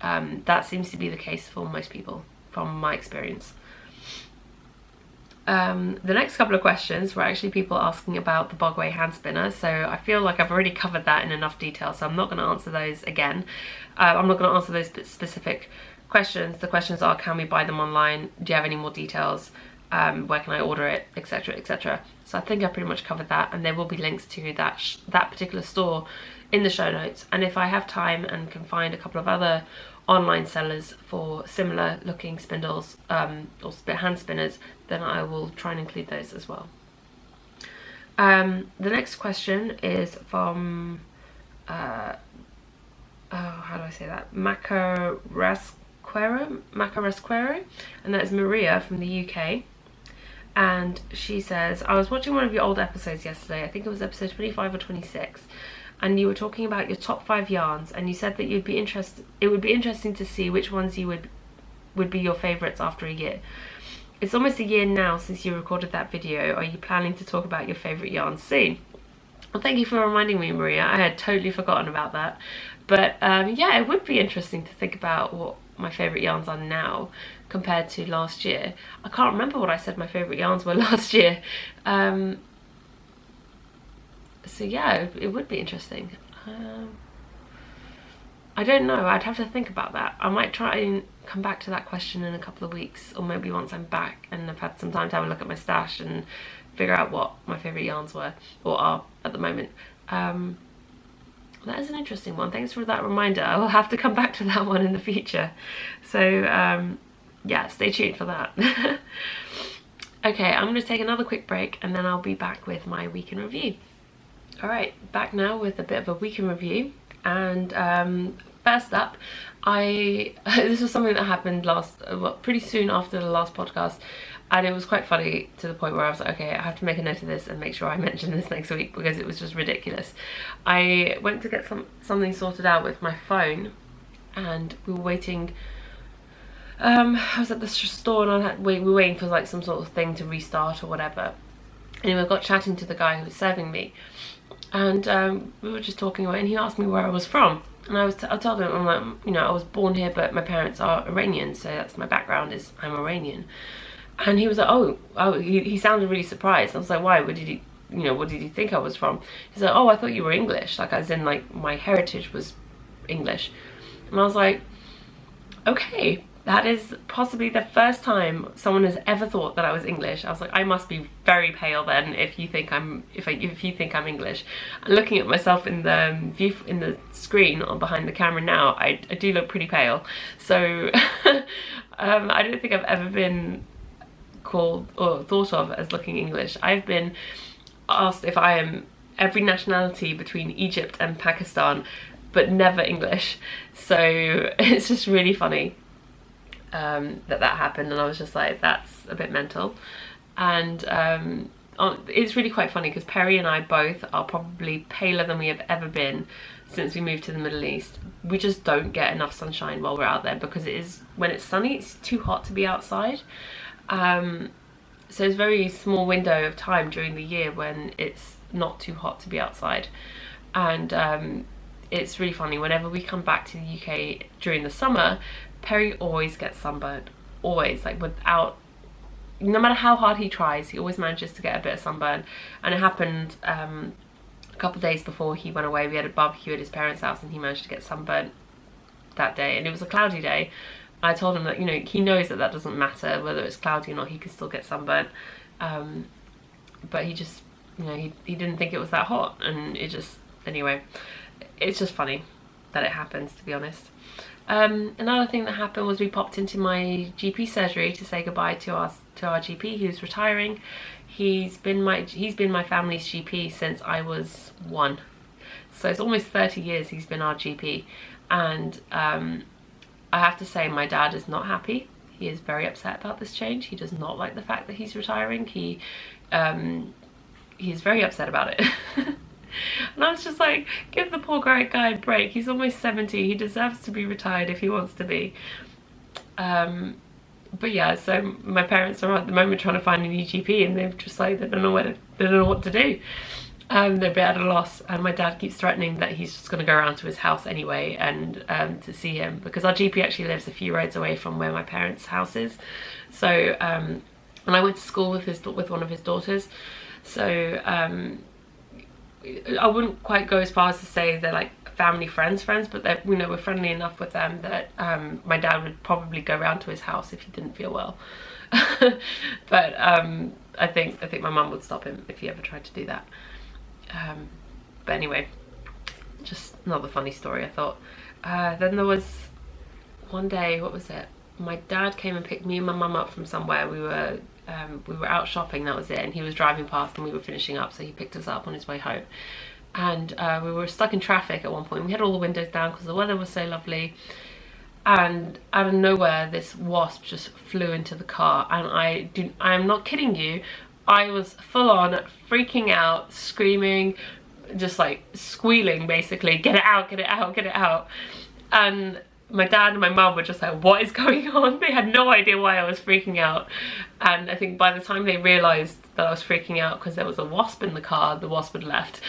S1: That seems to be the case for most people, from my experience. The next couple of questions were actually people asking about the Bogway hand spinner, so I feel like I've already covered that in enough detail, so I'm not going to answer those again. I'm not going to answer those specific questions. The questions are, can we buy them online? Do you have any more details? Where can I order it? Etc, etc. So I think I pretty much covered that, and there will be links to that particular store in the show notes. And if I have time and can find a couple of other online sellers for similar looking spindles or hand spinners, then I will try and include those as well. The next question is from oh, how do I say that? Macarasquero, and that is Maria from the UK. And she says, I was watching one of your old episodes yesterday, I think it was episode 25 or 26, and you were talking about your top 5 yarns, and you said that it would be interesting to see which ones you would be your favourites after a year. It's almost a year now since you recorded that video. Are you planning to talk about your favourite yarns soon? Well, thank you for reminding me, Maria. I had totally forgotten about that. But yeah, it would be interesting to think about what my favourite yarns are now compared to last year. I can't remember what I said my favourite yarns were last year. So yeah, it would be interesting. I don't know, I'd have to think about that. I might try and come back to that question in a couple of weeks, or maybe once I'm back and I've had some time to have a look at my stash and figure out what my favourite yarns were, or are at the moment. That is an interesting one. Thanks for that reminder. I will have to come back to that one in the future. So yeah, stay tuned for that. Okay, I'm going to take another quick break and then I'll be back with my week in review. Alright, back now with a bit of a week in review. And first up, this was something that happened pretty soon after the last podcast, and it was quite funny to the point where I was like, okay, I have to make a note of this and make sure I mention this next week because it was just ridiculous. I went to get something sorted out with my phone, and we were waiting. I was at the store and we were waiting for like some sort of thing to restart or whatever. Anyway, I got chatting to the guy who was serving me, and we were just talking about it, and he asked me where I was from. And I told him, I'm like, you know, I was born here, but my parents are Iranian, so that's my background, is I'm Iranian. And he was like, oh, he sounded really surprised. I was like, why? What did you think I was from? He's like, oh, I thought you were English, like as in like my heritage was English. And I was like, okay, that is possibly the first time someone has ever thought that I was English. I was like, I must be very pale then if you think I'm English. And looking at myself in the screen or behind the camera now, I do look pretty pale. So I don't think I've ever been called or thought of as looking English. I've been asked if I am every nationality between Egypt and Pakistan, but never English. So it's just really funny that happened, and I was just like, that's a bit mental. And it's really quite funny because Perry and I both are probably paler than we have ever been since we moved to the Middle East. We just don't get enough sunshine while we're out there because when it's sunny, it's too hot to be outside. So it's a very small window of time during the year when it's not too hot to be outside. And it's really funny, whenever we come back to the UK during the summer, Perry always gets sunburned, always, like no matter how hard he tries, he always manages to get a bit of sunburn. And it happened a couple of days before he went away. We had a barbecue at his parents' house and he managed to get sunburnt that day, and it was a cloudy day. I told him that, you know, he knows that doesn't matter whether it's cloudy or not, he can still get sunburnt. But he just, you know, he didn't think it was that hot, and anyway, it's just funny that it happens, to be honest. Another thing that happened was we popped into my GP surgery to say goodbye to our GP who's retiring. He's been my family's GP since I was 1, so it's almost 30 years he's been our GP. And I have to say, my dad is not happy. He is very upset about this change. He does not like the fact that he's retiring. He is very upset about it. And I was just like, give the poor guy a break. He's almost 70. He deserves to be retired if he wants to be. But yeah, so my parents are at the moment trying to find a new GP, and they've just like, they don't know what to do. They're a bit at a loss, and my dad keeps threatening that he's just going to go around to his house anyway and to see him, because our GP actually lives a few roads away from where my parents' house is. So and I went to school with one of his daughters, so I wouldn't quite go as far as to say they're like family friends, but they're, you know, we're friendly enough with them that my dad would probably go around to his house if he didn't feel well. But I think my mum would stop him if he ever tried to do that. But anyway, just another funny story, I thought. Then there was one day, what was it? My dad came and picked me and my mum up from somewhere. We were out shopping, that was it, and he was driving past and we were finishing up, so he picked us up on his way home. and we were stuck in traffic at one point. We had all the windows down because the weather was so lovely, and out of nowhere this wasp just flew into the car, and I am not kidding you, I was full on freaking out, screaming, just like squealing basically, get it out, get it out, get it out. And my dad and my mum were just like, what is going on? They had no idea why I was freaking out. And I think by the time they realised that I was freaking out because there was a wasp in the car, the wasp had left.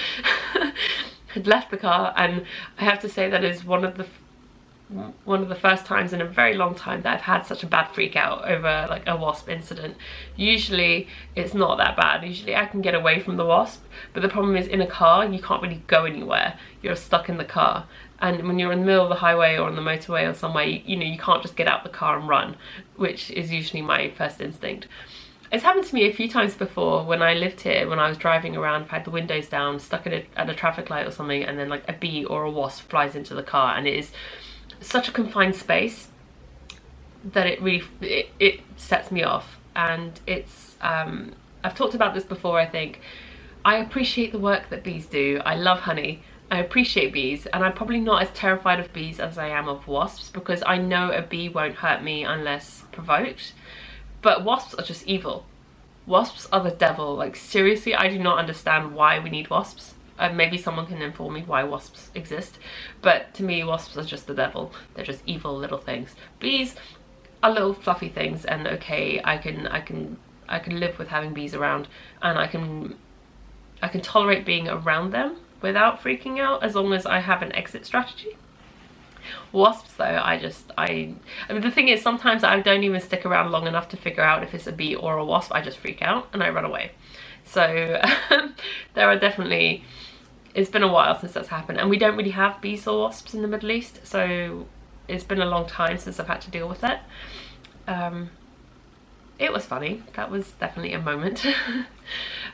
S1: Had left the car, and I have to say that is one of the first times in a very long time that I've had such a bad freak out over like a wasp incident. Usually it's not that bad. Usually I can get away from the wasp, but the problem is in a car you can't really go anywhere. You're stuck in the car, and when you're in the middle of the highway or on the motorway or somewhere, you know, you can't just get out the car and run, which is usually my first instinct. It's happened to me a few times before when I lived here, when I was driving around, I've had the windows down, stuck at a traffic light or something, and then like a bee or a wasp flies into the car, and it is such a confined space that it really it sets me off. And it's I've talked about this before, I think. I appreciate the work that bees do. I love honey, I appreciate bees, and I'm probably not as terrified of bees as I am of wasps, because I know a bee won't hurt me unless provoked. But wasps are just evil. Wasps are the devil. Like seriously, I do not understand why we need wasps. Maybe someone can inform me why wasps exist, but to me wasps are just the devil. They're just evil little things. Bees are little fluffy things, and okay, I can live with having bees around, and I can tolerate being around them without freaking out, as long as I have an exit strategy. Wasps though, I mean, the thing is, sometimes I don't even stick around long enough to figure out if it's a bee or a wasp. I just freak out and I run away. So there are definitely, it's been a while since that's happened, and we don't really have bees or wasps in the Middle East, so it's been a long time since I've had to deal with it. It was funny. That was definitely a moment.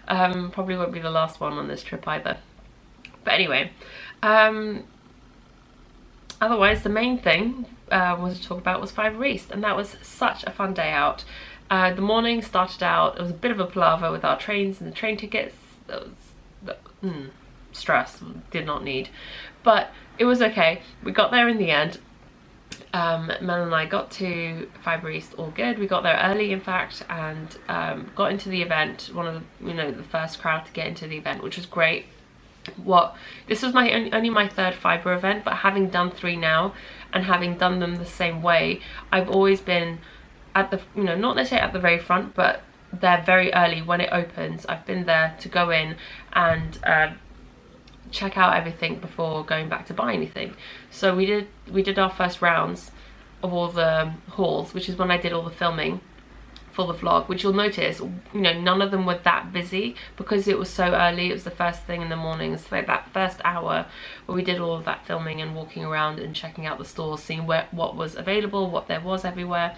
S1: Probably won't be the last one on this trip either. But anyway, otherwise the main thing I wanted to talk about was Fibre, and that was such a fun day out. The morning started out, it was a bit of a palaver with our trains and the train tickets. That was stress, did not need, but it was okay. We got there in the end. Mel and I got to Fibre all good. We got there early, in fact, and got into the event, one of the, the first crowd to get into the event, which was great. This was only my third Fibre event, but having done 3 now and having done them the same way, I've always been at the, not necessarily at the very front, but there very early when it opens. I've been there to go in and check out everything before going back to buy anything. So we did our first rounds of all the halls, which is when I did all the filming for the vlog, which you'll notice, none of them were that busy because it was so early. It was the first thing in the morning. So like that first hour where we did all of that filming and walking around and checking out the stores, seeing what was available, what there was everywhere,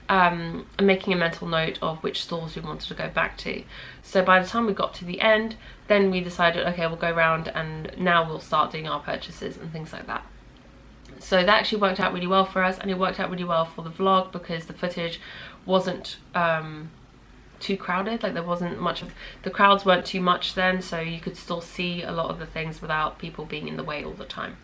S1: and making a mental note of which stores we wanted to go back to. So by the time we got to the end, then we decided, okay, we'll go around and now we'll start doing our purchases and things like that. So that actually worked out really well for us, and it worked out really well for the vlog because the footage wasn't too crowded. Like there wasn't much of, the crowds weren't too much then, so you could still see a lot of the things without people being in the way all the time.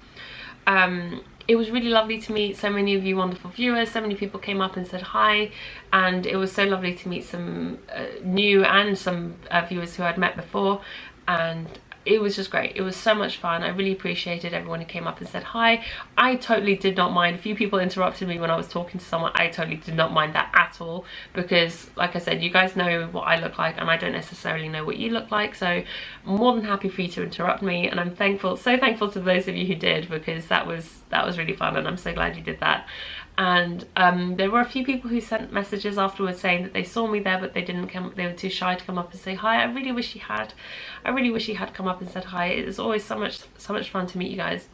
S1: It was really lovely to meet so many of you wonderful viewers. So many people came up and said hi, and it was so lovely to meet some new and some viewers who I'd met before, and it was just great. It was so much fun. I really appreciated everyone who came up and said hi. I totally did not mind. A few people interrupted me when I was talking to someone. I totally did not mind that at all, because like I said, you guys know what I look like and I don't necessarily know what you look like, so I'm more than happy for you to interrupt me, and I'm thankful, so thankful to those of you who did, because that was really fun, and I'm so glad you did that. And there were a few people who sent messages afterwards saying that they saw me there but they didn't come, they were too shy to come up and say hi. I really wish he had come up and said hi. It is always so much fun to meet you guys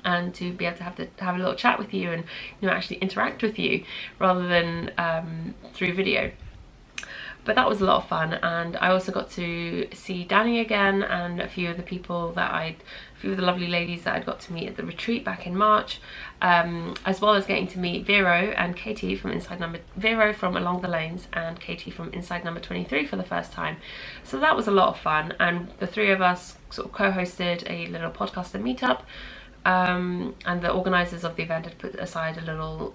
S1: and to be able to have a little chat with you and actually interact with you rather than through video. But that was a lot of fun, and I also got to see Danny again and a few of the lovely ladies that I'd got to meet at the retreat back in March, as well as getting to meet Vero and Katie from Vero from Along the Lanes and Katie from Inside Number 23 for the first time. So that was a lot of fun, and the three of us sort of co-hosted a little podcaster meetup. And the organisers of the event had put aside a little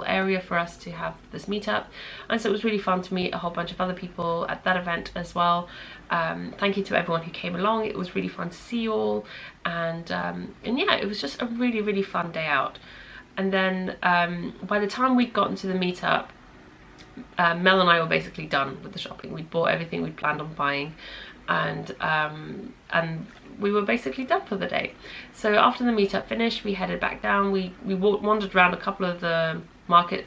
S1: area for us to have this meetup, and so it was really fun to meet a whole bunch of other people at that event as well. Thank you to everyone who came along. It was really fun to see you all, and yeah, it was just a really fun day out. And then by the time we'd gotten to the meetup, Mel and I were basically done with the shopping. We'd bought everything we'd planned on buying, and we were basically done for the day. So after the meetup finished, we headed back down. We wandered around a couple of the market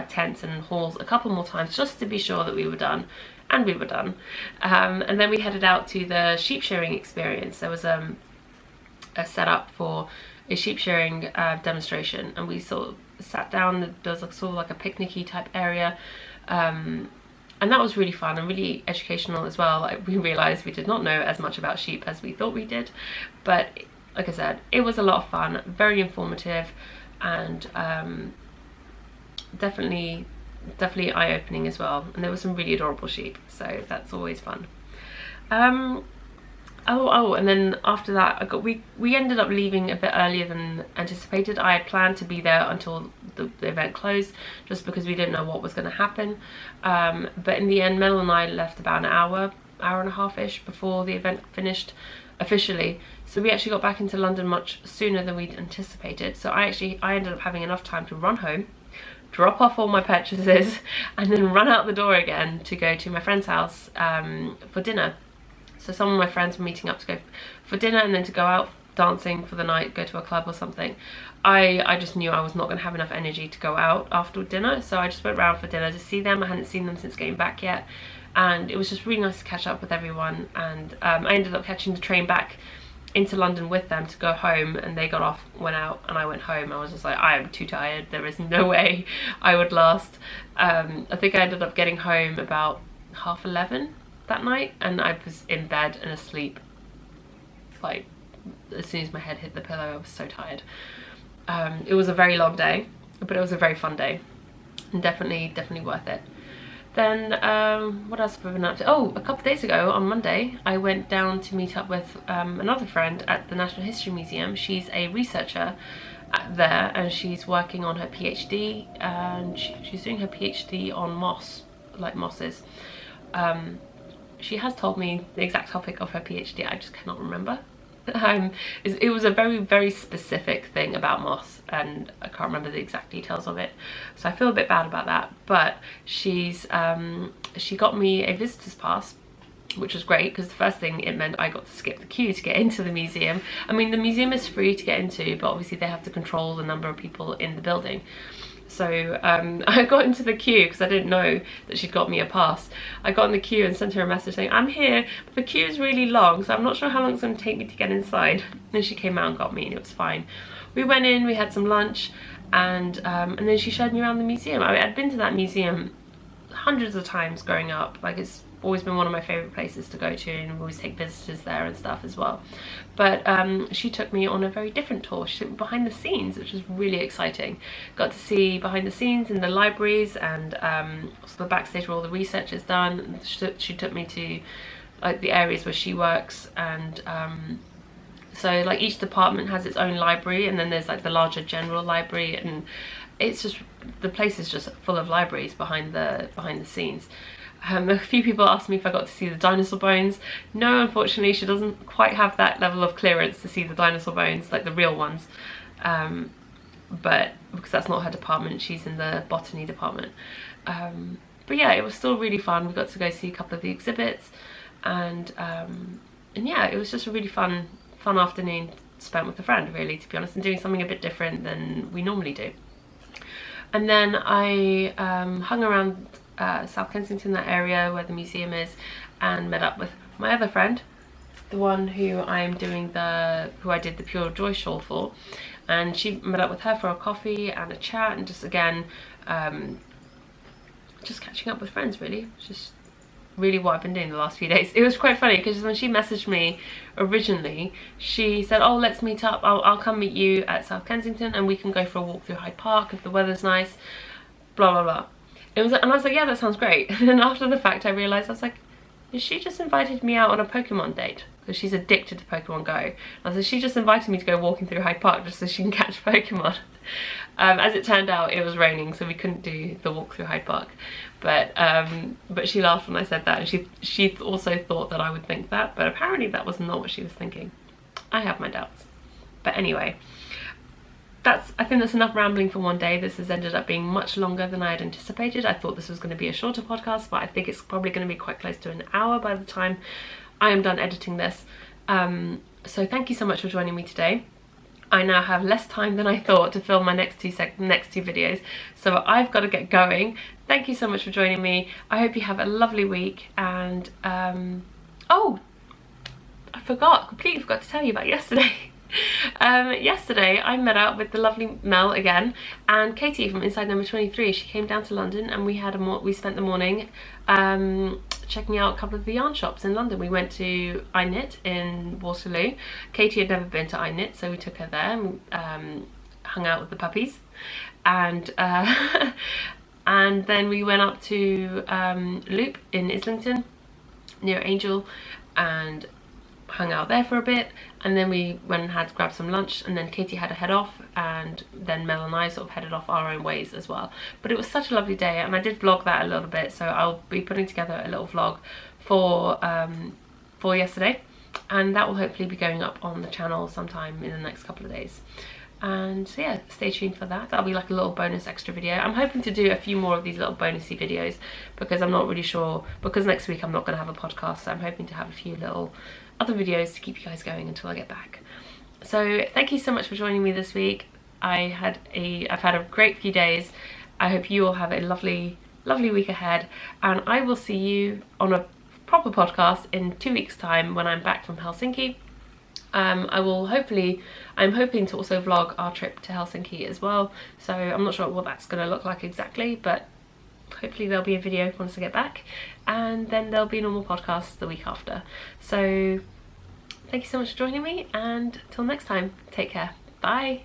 S1: tents and halls a couple more times just to be sure that we were done, and we were done. And then we headed out to the sheep shearing experience. There was a setup for a sheep shearing demonstration, and we sort of sat down. There was sort of like a picnicky type area, and that was really fun and really educational as well. Like, we realised we did not know as much about sheep as we thought we did, but like I said, it was a lot of fun, very informative, and definitely eye-opening as well. And there were some really adorable sheep, so that's always fun. And then after that, we ended up leaving a bit earlier than anticipated. I had planned to be there until the event closed, just because we didn't know what was going to happen. But in the end, Mel and I left about an hour and a half-ish before the event finished officially. So we actually got back into London much sooner than we'd anticipated. So I ended up having enough time to run home, drop off all my purchases, and then run out the door again to go to my friend's house for dinner. So some of my friends were meeting up to go for dinner, and then to go out dancing for the night, go to a club or something. I just knew I was not going to have enough energy to go out after dinner, so I just went round for dinner to see them. I hadn't seen them since getting back yet, and it was just really nice to catch up with everyone. And I ended up catching the train back into London with them to go home, and they got off, went out, and I went home. I was just like, I am too tired. There is no way I would last. I think I ended up getting home about 11:30 that night, and I was in bed and asleep like as soon as my head hit the pillow. I was so tired. It was a very long day, but it was a very fun day, and definitely worth it. Then what else have I been up to? Oh, a couple of days ago on Monday, I went down to meet up with another friend at the Natural History Museum. She's a researcher there, and she's working on her PhD, and she's doing her PhD on moss, like mosses. She has told me the exact topic of her PhD, I just cannot remember. It was a very specific thing about moss, and I can't remember the exact details of it, so I feel a bit bad about that. But she got me a visitor's pass, which was great, because the first thing it meant I got to skip the queue to get into the museum. I mean, the museum is free to get into, but obviously they have to control the number of people in the building. So I got into the queue because I didn't know that she'd got me a pass. I got in the queue and sent her a message saying, I'm here, but the queue is really long, so I'm not sure how long it's going to take me to get inside. And she came out and got me, and it was fine. We went in, we had some lunch, and then she showed me around the museum. I'd been to that museum hundreds of times growing up. Like, it's always been one of my favourite places to go to, and we always take visitors there and stuff as well. But she took me on a very different tour. She took me behind the scenes, which was really exciting. Got to see behind the scenes in the libraries, and also the backstage where all the research is done. She took me to like the areas where she works, and so like each department has its own library, and then there's like the larger general library, and it's just, the place is just full of libraries behind the scenes. A few people asked me if I got to see the dinosaur bones. No, unfortunately, she doesn't quite have that level of clearance to see the dinosaur bones, like the real ones. But because that's not her department, she's in the botany department. But yeah, it was still really fun. We got to go see a couple of the exhibits, and yeah, it was just a really fun afternoon spent with a friend, really, to be honest, and doing something a bit different than we normally do. And then I hung around South Kensington, that area where the museum is, and met up with my other friend, the one who I did the Pure Joy shawl for, and she met up with her for a coffee and a chat, and just again just catching up with friends, really. Just really what I've been doing the last few days. It was quite funny because when she messaged me originally, she said, oh, let's meet up, I'll come meet you at South Kensington and we can go for a walk through Hyde Park if the weather's nice, blah blah blah. And I was like, yeah, that sounds great. And then after the fact I realised, I was like, she just invited me out on a Pokemon date because she's addicted to Pokemon Go. And so she just invited me to go walking through Hyde Park just so she can catch Pokemon. As it turned out, it was raining, so we couldn't do the walk through Hyde Park. But she laughed when I said that, and she also thought that I would think that, but apparently that was not what she was thinking. I have my doubts. But anyway, I think that's enough rambling for one day. This has ended up being much longer than I had anticipated. I thought this was going to be a shorter podcast, but I think it's probably going to be quite close to an hour by the time I am done editing this. So thank you so much for joining me today. I now have less time than I thought to film my next two videos, so I've got to get going. Thank you so much for joining me. I hope you have a lovely week, and oh, I completely forgot to tell you about yesterday. Yesterday I met up with the lovely Mel again, and Katie from Inside Number 23. She came down to London and we spent the morning checking out a couple of the yarn shops in London. We went to iKnit in Waterloo. Katie had never been to iKnit, so we took her there and hung out with the puppies, and and then we went up to Loop in Islington near Angel and hung out there for a bit, and then we went and had to grab some lunch, and then Katie had to head off, and then Mel and I sort of headed off our own ways as well. But it was such a lovely day, and I did vlog that a little bit, so I'll be putting together a little vlog for yesterday, and that will hopefully be going up on the channel sometime in the next couple of days. And so yeah, stay tuned for that. That'll be like a little bonus extra video. I'm hoping to do a few more of these little bonusy videos because I'm not really sure, because next week I'm not going to have a podcast, so I'm hoping to have a few little other videos to keep you guys going until I get back. So thank you so much for joining me this week. I've had a great few days. I hope you all have a lovely week ahead, and I will see you on a proper podcast in 2 weeks time when I'm back from Helsinki. I'm hoping to also vlog our trip to Helsinki as well, so I'm not sure what that's going to look like exactly, but hopefully there'll be a video once I get back, and then there'll be a normal podcast the week after. So thank you so much for joining me, and till next time, take care. Bye.